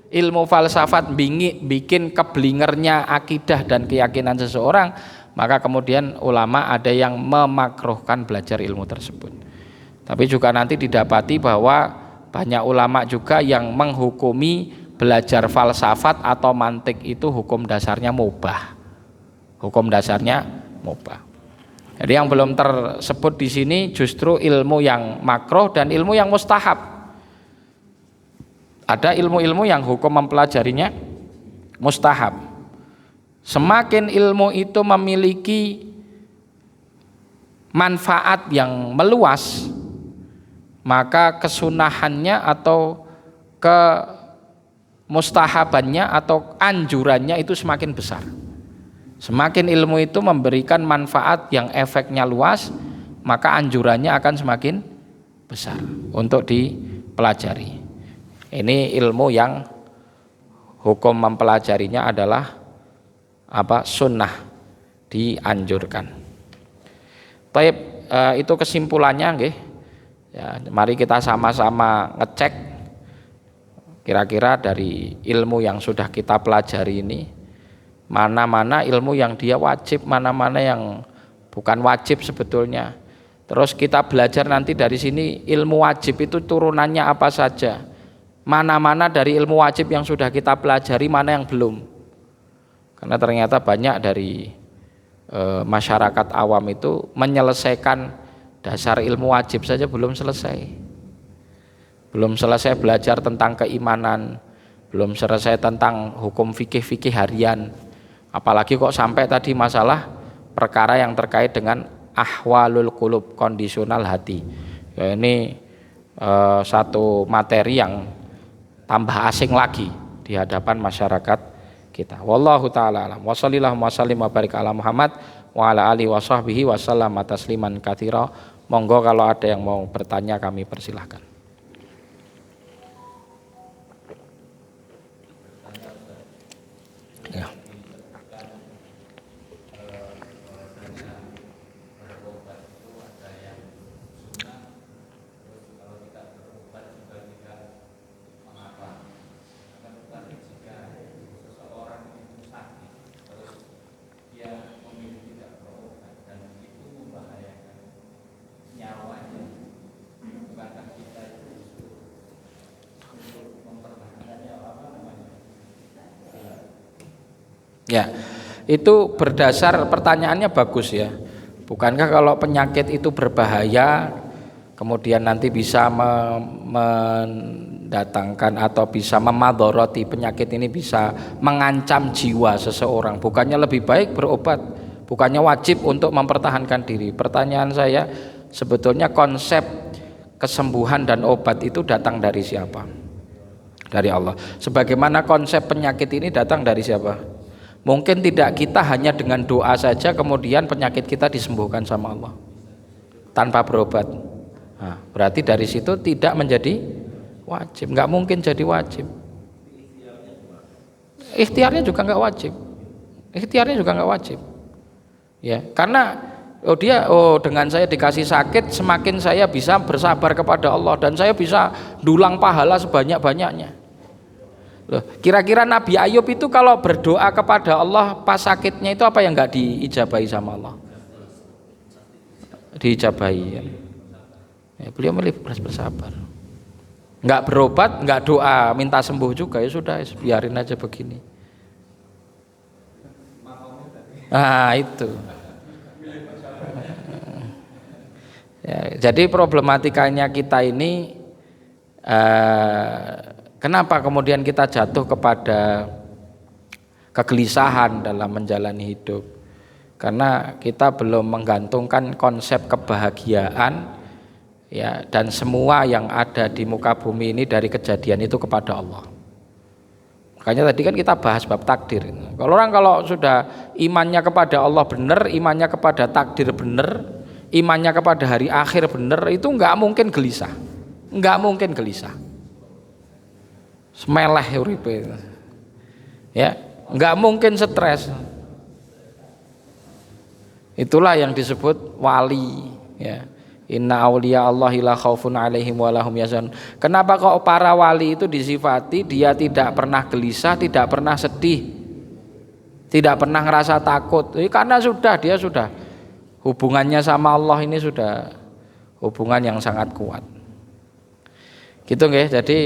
ilmu falsafat bikin keblingernya akidah dan keyakinan seseorang, maka kemudian ulama ada yang memakruhkan belajar ilmu tersebut. Tapi juga nanti didapati bahwa banyak ulama juga yang menghukumi belajar falsafat atau mantik itu hukum dasarnya mubah. Hukum dasarnya mubah. Jadi yang belum tersebut di sini justru ilmu yang makruh dan ilmu yang mustahab. Ada ilmu-ilmu yang hukum mempelajarinya mustahab. Semakin ilmu itu memiliki manfaat yang meluas, maka kesunahannya atau kemustahabannya atau anjurannya itu semakin besar. Semakin ilmu itu memberikan manfaat yang efeknya luas, maka anjurannya akan semakin besar untuk dipelajari. Ini ilmu yang hukum mempelajarinya adalah apa? Sunnah, dianjurkan. Baik, itu kesimpulannya, nggih. Ya, mari kita sama-sama ngecek kira-kira dari ilmu yang sudah kita pelajari ini mana-mana ilmu yang dia wajib, mana-mana yang bukan wajib sebetulnya. Terus kita belajar nanti dari sini ilmu wajib itu turunannya apa saja. Mana-mana dari ilmu wajib yang sudah kita pelajari, mana yang belum. Karena ternyata banyak dari masyarakat awam itu menyelesaikan dasar ilmu wajib saja belum selesai. Belum selesai belajar tentang keimanan, belum selesai tentang hukum fikih-fikih harian. Apalagi kok sampai tadi masalah perkara yang terkait dengan ahwalul qulub, kondisional hati. Ya, ini satu materi yang tambah asing lagi di hadapan masyarakat kita. Wallahu taala alam. Wa sallallahu wasallim wa barik ala Muhammad wa ala alihi wa sahbihi wa sallama tasliman katsira. Monggo kalau ada yang mau bertanya kami persilahkan. Ya. Ya, itu berdasar pertanyaannya bagus ya. Bukankah kalau penyakit itu berbahaya, kemudian nanti bisa mendatangkan atau bisa memadoroti, penyakit ini bisa mengancam jiwa seseorang. Bukannya lebih baik berobat, bukannya wajib untuk mempertahankan diri. Pertanyaan saya, sebetulnya konsep kesembuhan dan obat itu datang dari siapa? Dari Allah. Sebagaimana konsep penyakit ini datang dari siapa? Mungkin tidak kita hanya dengan doa saja kemudian penyakit kita disembuhkan sama Allah tanpa berobat. Nah, berarti dari situ tidak menjadi wajib, nggak mungkin jadi wajib. Ikhtiarnya juga nggak wajib. Ikhtiarnya juga nggak wajib. Ya, karena dengan saya dikasih sakit semakin saya bisa bersabar kepada Allah dan saya bisa dulang pahala sebanyak-banyaknya. Loh, kira-kira Nabi Ayub itu kalau berdoa kepada Allah pas sakitnya itu apa yang nggak diijabahi sama Allah? Diijabahi ya. Beliau milih bersabar, nggak berobat, nggak doa minta sembuh juga, ya sudah biarin aja begini. Nah itu ya, jadi problematikanya kita ini kenapa kemudian kita jatuh kepada kegelisahan dalam menjalani hidup? Karena kita belum menggantungkan konsep kebahagiaan ya, dan semua yang ada di muka bumi ini dari kejadian itu kepada Allah. Makanya tadi kan kita bahas bab takdir. Kalau sudah imannya kepada Allah benar, imannya kepada takdir benar, imannya kepada hari akhir benar, itu nggak mungkin gelisah, nggak mungkin gelisah. Semeleh uripe. Ya, nggak mungkin stres. Itulah yang disebut wali ya. Inna auliya Allahi la khaufun alaihim wa lahum yahzanun. Kenapa kok para wali itu disifati dia tidak pernah gelisah, tidak pernah sedih, tidak pernah ngerasa takut? Karena dia sudah hubungannya sama Allah ini sudah hubungan yang sangat kuat. Gitu nggih. Jadi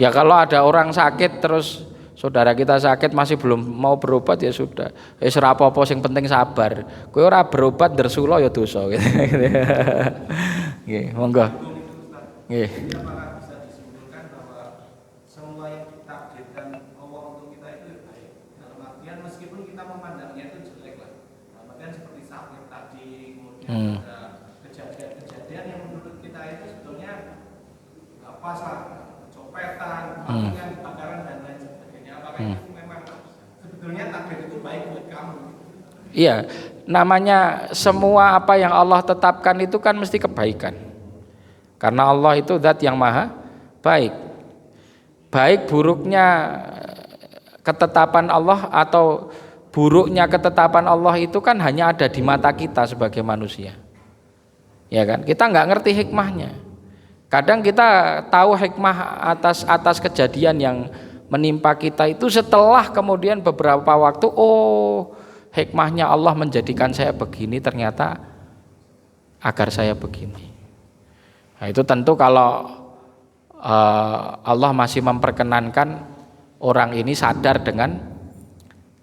ya kalau ada orang sakit terus saudara kita sakit masih belum mau berobat ya sudah. Wis ora apa-apa sing penting sabar. Kowe ora berobat ndersula ya dosa gitu. Nggih, monggo. Nggih. Apakah bisa disimpulkan bahwa semua yang ditakdirkan Allah untuk kita itu baik? Dalam artian meskipun kita memandangnya itu jelek lah. Dalam artian seperti sakit tadi, kemudian ada kejadian-kejadian yang menurut kita itu sebetulnya nggak pas lah. Copetan, kebakaran dan lain sebagainya. Apakah itu memang sebetulnya takdir itu baik buat kamu? Iya, namanya semua apa yang Allah tetapkan itu kan mesti kebaikan. Karena Allah itu zat yang maha baik. Baik buruknya ketetapan Allah atau buruknya ketetapan Allah itu kan hanya ada di mata kita sebagai manusia. Ya kan? Kita nggak ngerti hikmahnya. Kadang kita tahu hikmah atas kejadian yang menimpa kita itu setelah kemudian beberapa waktu, oh hikmahnya Allah menjadikan saya begini ternyata agar saya begini. Nah, itu tentu kalau Allah masih memperkenankan orang ini sadar dengan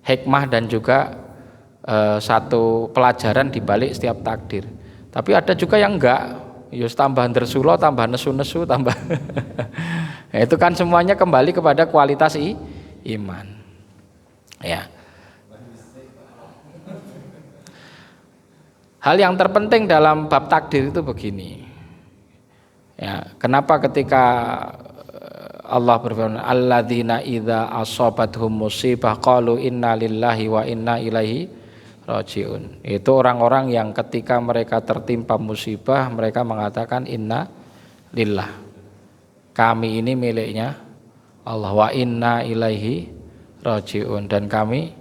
hikmah dan juga satu pelajaran di balik setiap takdir. Tapi ada juga yang enggak. Yus tambah ndersulo, tambah nesu-nesu, tambah. Nah, itu kan semuanya kembali kepada kualitas iman. Ya. Hal yang terpenting dalam bab takdir itu begini. Ya, kenapa ketika Allah berfirman alladzina idza asabathum musibah qalu inna lillahi wa inna ilaihi rajiun. Itu orang-orang yang ketika mereka tertimpa musibah mereka mengatakan inna lillah. Kami ini miliknya Allah wa inna ilaihi rajiun dan kami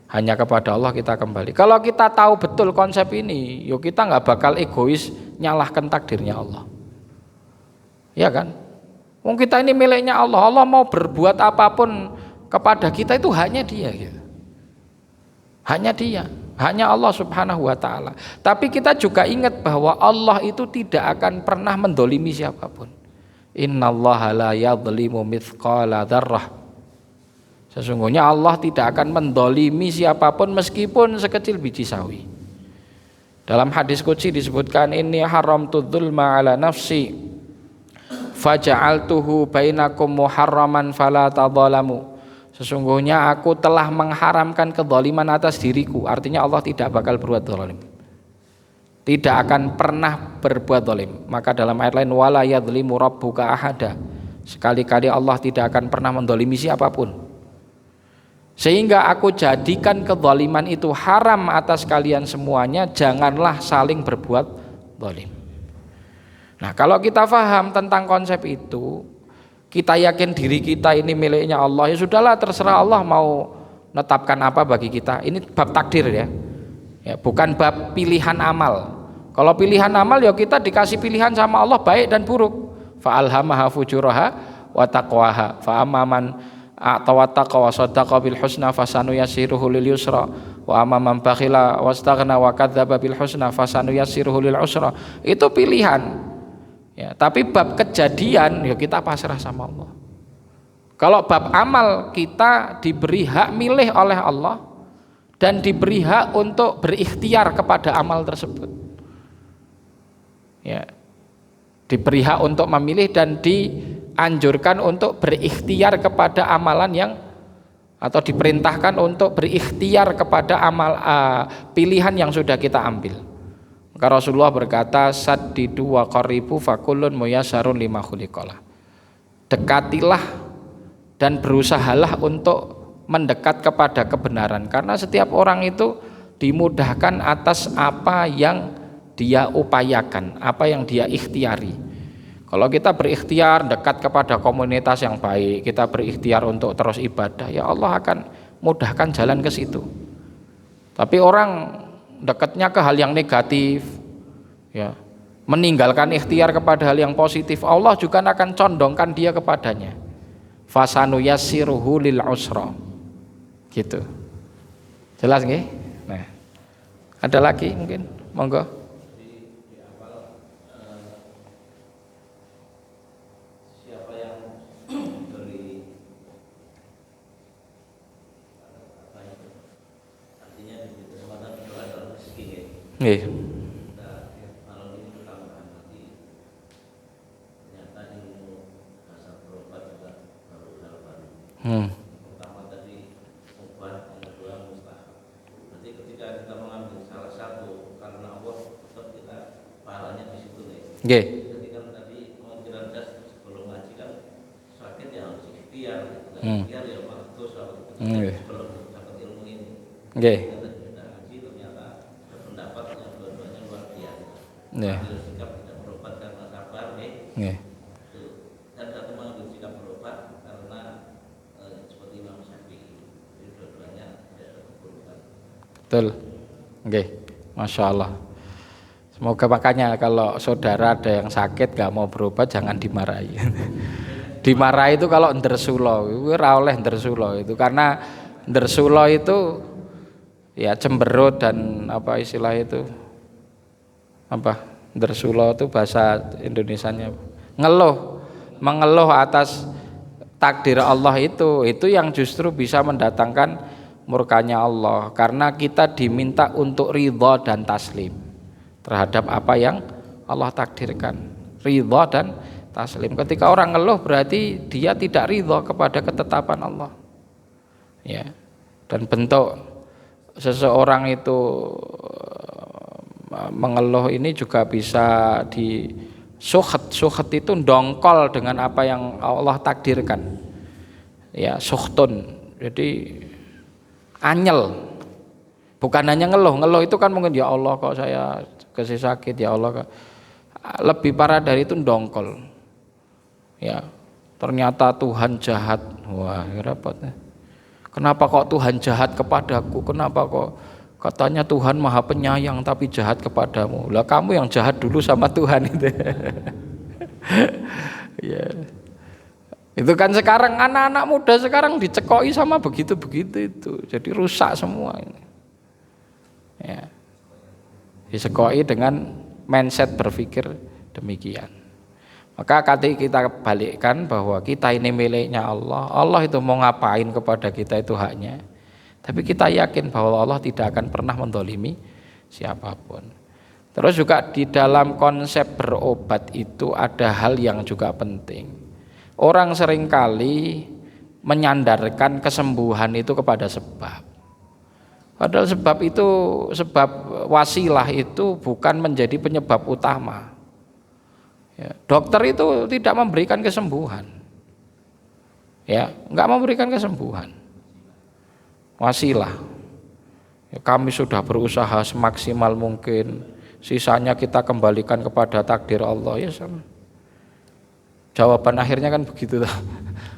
hanya kepada Allah kita kembali. Kalau kita tahu betul konsep ini, yuk kita nggak bakal egois nyalahkan takdirnya Allah. Ya kan? Wong kita ini miliknya Allah. Allah mau berbuat apapun kepada kita itu hanya Dia gitu. Hanya Dia, hanya Allah Subhanahu wa taala. Tapi kita juga ingat bahwa Allah itu tidak akan pernah mendolimi siapapun. Innallaha la yadhlimu mithqala dzarrah. Sesungguhnya Allah tidak akan mendolimi siapapun meskipun sekecil biji sawi. Dalam hadis qudsi disebutkan inni haramtu dzulma ala nafsi faja'altuhu bainakum muharraman fala tadzalamu. Sesungguhnya aku telah mengharamkan kezaliman atas diriku. Artinya Allah tidak bakal berbuat zalim. Tidak akan pernah berbuat zalim. Maka dalam ayat lain wala yadzlimu rabbuka ahada. Sekali-kali Allah tidak akan pernah mendolimi siapapun. Sehingga aku jadikan kezaliman itu haram atas kalian semuanya, janganlah saling berbuat zalim. Nah, kalau kita paham tentang konsep itu, kita yakin diri kita ini miliknya Allah, ya sudahlah terserah Allah mau menetapkan apa bagi kita. Ini bab takdir ya. Ya, bukan bab pilihan amal. Kalau pilihan amal ya kita dikasih pilihan sama Allah baik dan buruk. Fa alhamaha fujuraha wa taqwaha. Fa amman atawattaqa wa saddaqa bil husna fasanuyassiruhu lil yusra wa amman bakhila wastaghna wa kadzdzaba bil husna fasanuyassiruhu lil usra. Itu pilihan. Ya, tapi bab kejadian ya kita pasrah sama Allah. Kalau bab amal kita diberi hak milih oleh Allah dan diberi hak untuk berikhtiar kepada amal tersebut. Ya. Diberi hak untuk memilih dan dianjurkan untuk berikhtiar kepada amalan yang atau diperintahkan untuk berikhtiar kepada pilihan yang sudah kita ambil. Maka Rasulullah berkata saddidu wa qaribu fakullun muyassarun lima khuliqalah. Dekatilah dan berusahalah untuk mendekat kepada kebenaran karena setiap orang itu dimudahkan atas apa yang dia upayakan, apa yang dia ikhtiari. Kalau kita berikhtiar dekat kepada komunitas yang baik, kita berikhtiar untuk terus ibadah, ya Allah akan mudahkan jalan ke situ. Tapi orang dekatnya ke hal yang negatif, ya, meninggalkan ikhtiar kepada hal yang positif, Allah juga akan condongkan dia kepadanya. Fasanu yassiruhu lil usra. Gitu. Jelas nggih? Nah. Ada lagi mungkin? Monggo. Nggih. Pertama tadi ubah, yang kedua mustahab. Nanti ketika kita mengambil salah satu karena Allah, tetap kita pahalanya di situ nih. Nggih. Jadi kan tadi menjelaskan sebelum ngaji kan sakit ya harus ikhtiar, ikhtiar ya bagus sebelum dapat ilmu ini. Nggih. Yeah. Sikap tidak berobat karena sabar nih. Yeah. Dan satu mengambil sikap berobat karena seperti Imam Syafi'i. Jadi dua-duanya tidak ada keburukan. Betul. Nggih. Masya Allah. Semoga makanya kalau saudara ada yang sakit gak mau berobat jangan dimarahi. Dimarahi itu kalau ndersulo, itu ora oleh ndersulo itu karena ndersulo itu ya cemberut dan apa istilah itu? Apa ndersulo itu bahasa Indonesianya mengeluh atas takdir Allah itu yang justru bisa mendatangkan murkanya Allah karena kita diminta untuk ridha dan taslim terhadap apa yang Allah takdirkan, ridha dan taslim. Ketika orang ngeluh berarti dia tidak ridha kepada ketetapan Allah, ya. Dan bentuk seseorang itu mengeluh ini juga bisa Sukht itu dongkol dengan apa yang Allah takdirkan. Ya, sukhtun. Jadi anyel. Bukan hanya ngeluh itu kan mungkin ya Allah kok saya kasih sakit, ya Allah kok. Lebih parah dari itu dongkol. Ya, ternyata Tuhan jahat. Wah, repot. Kenapa kok Tuhan jahat kepadaku? Kenapa kok katanya Tuhan Maha Penyayang tapi jahat kepadamu? Lah kamu yang jahat dulu sama Tuhan itu. Ya. Itu kan sekarang anak-anak muda sekarang dicekoi sama begitu-begitu itu. Jadi rusak semua ini. Ya. Disekoi dengan mindset berpikir demikian. Maka ketika kita balikkan bahwa kita ini miliknya Allah, Allah itu mau ngapain kepada kita itu haknya. Tapi kita yakin bahwa Allah tidak akan pernah mendolimi siapapun. Terus juga di dalam konsep berobat itu ada hal yang juga penting. Orang seringkali menyandarkan kesembuhan itu kepada sebab. Padahal sebab wasilah itu bukan menjadi penyebab utama. Ya, dokter itu tidak memberikan kesembuhan. Ya, enggak memberikan kesembuhan. Wasilah. Ya, kami sudah berusaha semaksimal mungkin, sisanya kita kembalikan kepada takdir Allah ya sama. Jawaban akhirnya kan begitu.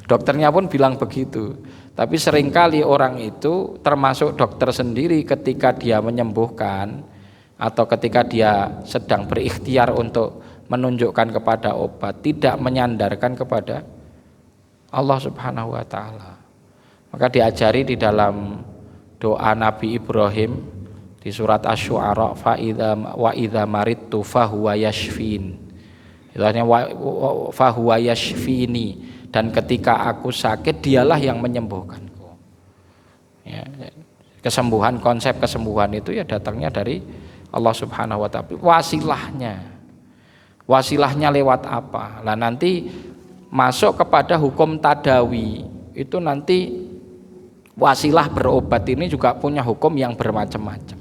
Dokternya pun bilang begitu. Tapi seringkali orang itu termasuk dokter sendiri ketika dia menyembuhkan atau ketika dia sedang berikhtiar untuk menunjukkan kepada obat, tidak menyandarkan kepada Allah Subhanahu wa taala. Maka diajari di dalam doa Nabi Ibrahim di surat Asy-Syu'ara wa idza maridtu fahuwa yashfin. Artinya fahuwa yashfini, dan ketika aku sakit dialah yang menyembuhkanku. Ya, kesembuhan, konsep kesembuhan itu ya datangnya dari Allah Subhanahu wa taala. Wasilahnya lewat apa? Lah nanti masuk kepada hukum tadawi. Itu nanti wasilah berobat ini juga punya hukum yang bermacam-macam.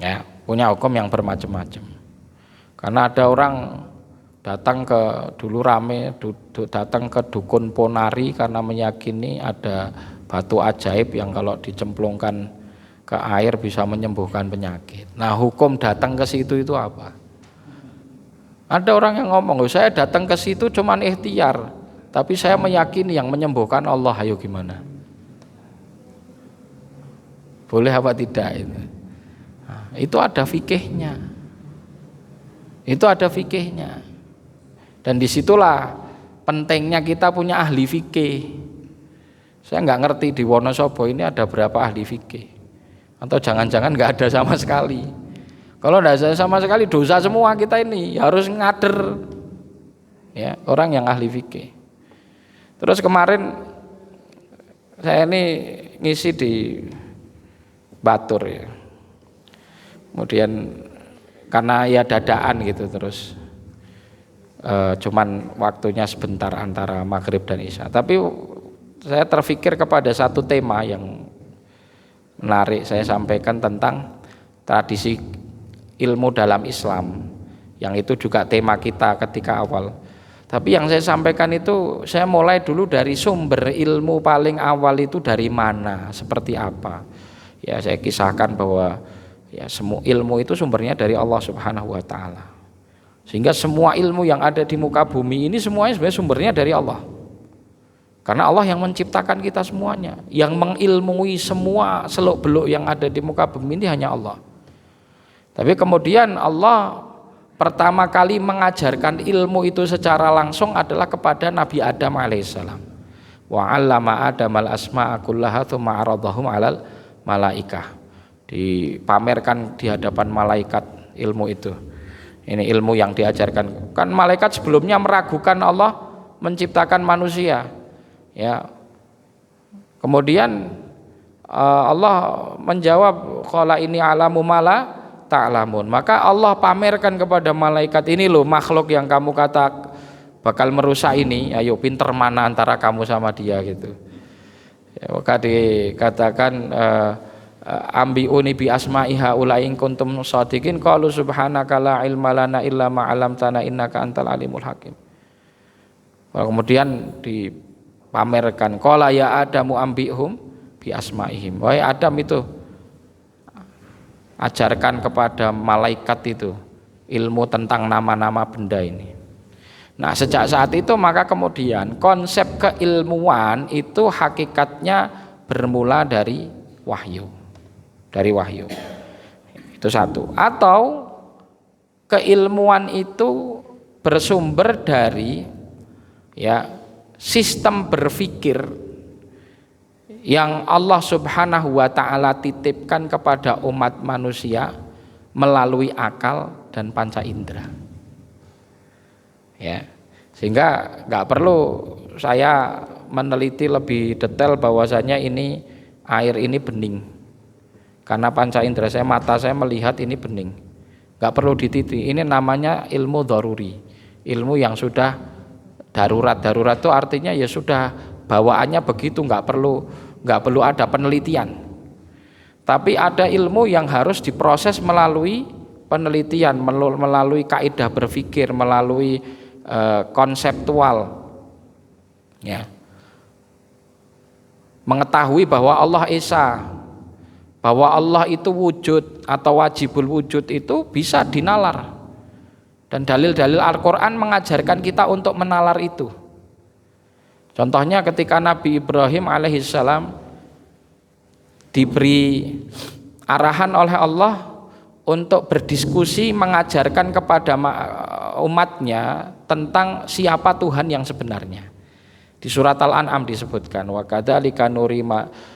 Ya, punya hukum yang bermacam-macam. Karena ada orang datang datang ke dukun ponari karena meyakini ada batu ajaib yang kalau dicemplungkan ke air bisa menyembuhkan penyakit. Nah, hukum datang ke situ itu apa? Ada orang yang ngomong, saya datang ke situ cuman ikhtiar, tapi saya meyakini yang menyembuhkan Allah. Ayo gimana? Boleh apa tidak itu? Nah, itu ada fikihnya. Dan disitulah pentingnya kita punya ahli fikih. Saya nggak ngerti di Wonosobo ini ada berapa ahli fikih, atau jangan-jangan nggak ada sama sekali. Kalau nggak ada sama sekali dosa semua kita ini, harus ngader ya orang yang ahli fikih. Terus kemarin saya ini ngisi di Batur ya, kemudian karena ya dadaan gitu terus cuman waktunya sebentar antara maghrib dan isya. Tapi saya terfikir kepada satu tema yang menarik saya sampaikan tentang tradisi ilmu dalam Islam, yang itu juga tema kita ketika awal. Tapi yang saya sampaikan itu saya mulai dulu dari sumber ilmu paling awal itu dari mana, seperti apa. Ya saya kisahkan bahwa ya semua ilmu itu sumbernya dari Allah Subhanahu wa taala. Sehingga semua ilmu yang ada di muka bumi ini semuanya sebenarnya sumbernya dari Allah. Karena Allah yang menciptakan kita semuanya, yang mengilmui semua seluk-beluk yang ada di muka bumi ini hanya Allah. Tapi kemudian Allah pertama kali mengajarkan ilmu itu secara langsung adalah kepada Nabi Adam alaihissalam. Wa 'allama Adamal asma'a kullaha tsumma 'aradahum 'alal malaikah. Dipamerkan di hadapan malaikat ilmu itu. Ini ilmu yang diajarkan. Kan malaikat sebelumnya meragukan Allah menciptakan manusia. Ya. Kemudian Allah menjawab qala ini alamu mala ta'lamun. Maka Allah pamerkan kepada malaikat, ini loh makhluk yang kamu kata bakal merusak ini. Ayo pinter mana antara kamu sama dia gitu. Ya, maka dikatakan ambiuni bi asma'i haula in kuntum shadiqin qalu subhanaka la ilma lana illa ma 'allamtana innaka antal alimul hakim. Kemudian dipamerkan qala ya adamu ambihum bi asma'ihim. Wahai Adam itu ajarkan kepada malaikat itu ilmu tentang nama-nama benda ini. Nah, sejak saat itu maka kemudian konsep keilmuan itu hakikatnya bermula dari wahyu. Dari wahyu. Itu satu. Atau keilmuan itu bersumber dari ya sistem berpikir yang Allah Subhanahu wa taala titipkan kepada umat manusia melalui akal dan panca indera. Ya, sehingga nggak perlu saya meneliti lebih detail bahwasanya ini air ini bening karena panca indera saya, mata saya melihat ini bening, nggak perlu dititi. Ini namanya ilmu daruri, ilmu yang sudah darurat. Darurat itu artinya ya sudah bawaannya begitu, nggak perlu ada penelitian. Tapi ada ilmu yang harus diproses melalui penelitian, melalui kaidah berpikir, melalui konseptual, ya, mengetahui bahwa Allah Esa, bahwa Allah itu wujud atau wajibul wujud itu bisa dinalar, dan dalil-dalil Al-Quran mengajarkan kita untuk menalar itu. Contohnya ketika Nabi Ibrahim alaihissalam diberi arahan oleh Allah untuk berdiskusi mengajarkan kepada umatnya tentang siapa Tuhan yang sebenarnya. Di surat Al-An'am disebutkan wa kadzalika nuri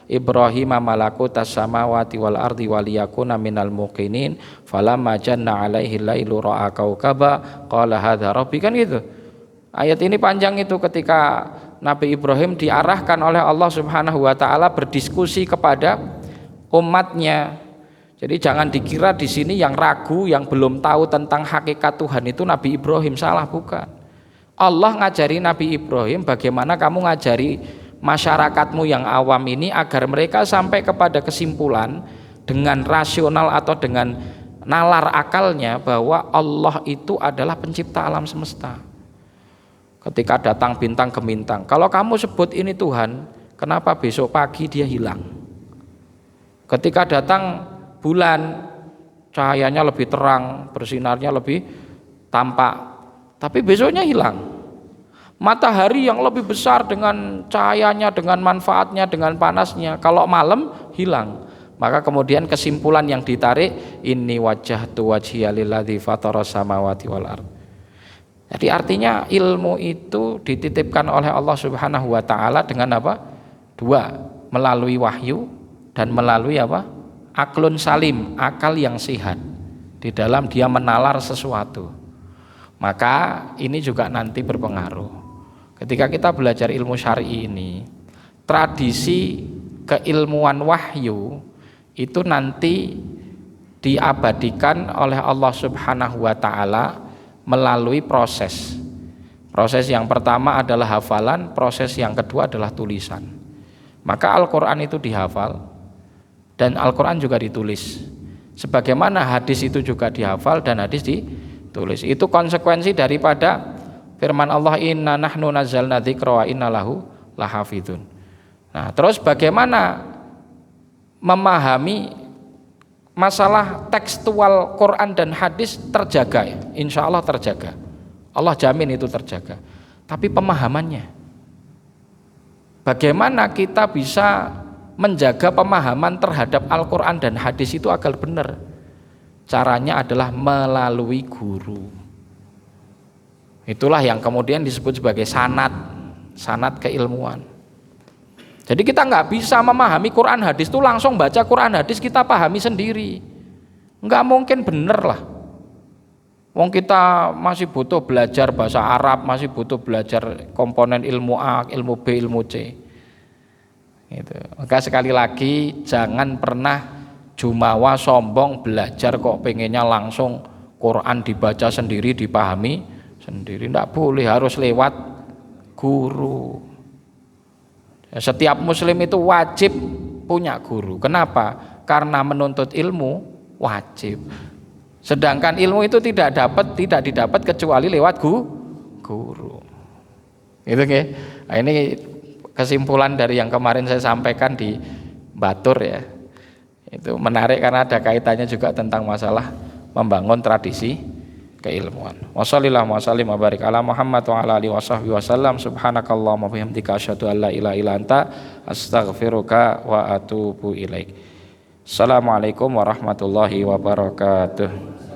Ibrahim malakutas samawati wal ardi waliyakuna minal muqinin falamma janna alaihi lailu ra'a kaukaba qala hadza rabbi, kan gitu. Ayat ini panjang itu ketika Nabi Ibrahim diarahkan oleh Allah Subhanahu wa taala berdiskusi kepada umatnya. Jadi jangan dikira di sini yang ragu, yang belum tahu tentang hakikat Tuhan itu Nabi Ibrahim, salah, bukan. Allah ngajari Nabi Ibrahim bagaimana kamu ngajari masyarakatmu yang awam ini agar mereka sampai kepada kesimpulan dengan rasional atau dengan nalar akalnya bahwa Allah itu adalah pencipta alam semesta. Ketika datang bintang gemintang, kalau kamu sebut ini Tuhan, kenapa besok pagi dia hilang? Ketika datang bulan, cahayanya lebih terang, bersinarnya lebih tampak, tapi besoknya hilang. Matahari yang lebih besar dengan cahayanya, dengan manfaatnya, dengan panasnya, kalau malam hilang. Maka kemudian kesimpulan yang ditarik, inni wajjahtu wajhiya lilladzi fataras samawati wal ardh. Jadi artinya ilmu itu dititipkan oleh Allah Subhanahu wa taala dengan apa? Dua, melalui wahyu dan melalui apa? Aklun salim, akal yang sehat di dalam dia menalar sesuatu. Maka ini juga nanti berpengaruh. Ketika kita belajar ilmu syar'i ini, tradisi keilmuan wahyu itu nanti diabadikan oleh Allah Subhanahu wa taala melalui proses. Proses yang pertama adalah hafalan, proses yang kedua adalah tulisan. Maka Al-Qur'an itu dihafal dan Al-Quran juga ditulis, sebagaimana hadis itu juga dihafal dan hadis ditulis. Itu konsekuensi daripada firman Allah, inna nahnu nazzalna dzikra wa inna lahu lahafidun. Nah, terus bagaimana memahami masalah tekstual Quran dan hadis terjaga, ya? Insya Allah terjaga, Allah jamin itu terjaga. Tapi pemahamannya, bagaimana kita bisa menjaga pemahaman terhadap Al-Quran dan hadis itu agar benar? Caranya adalah melalui guru. Itulah yang kemudian disebut sebagai sanad keilmuan. Jadi kita nggak bisa memahami Quran hadis itu langsung baca Quran hadis kita pahami sendiri, nggak mungkin, bener lah. Wong kita masih butuh belajar bahasa Arab, masih butuh belajar komponen ilmu A, ilmu B, ilmu C. Gitu. Maka sekali lagi jangan pernah jumawa sombong belajar kok pengennya langsung Quran dibaca sendiri, dipahami sendiri. Tidak boleh, harus lewat guru. Setiap muslim itu wajib punya guru. Kenapa? karena menuntut ilmu wajib. Sedangkan ilmu itu tidak didapat kecuali lewat guru. Itu nggih. Nah, ini kesimpulan dari yang kemarin saya sampaikan di Batur ya. Itu menarik karena ada kaitannya juga tentang masalah membangun tradisi keilmuan. Wassallallahu wasallim wa barik ala Muhammad wa ala alihi washabbihi wasallam. Subhanakallahumma wa bihamdika asyhadu an la ilaha illa anta astaghfiruka wa atubu ilaik. Assalamualaikum warahmatullahi wabarakatuh.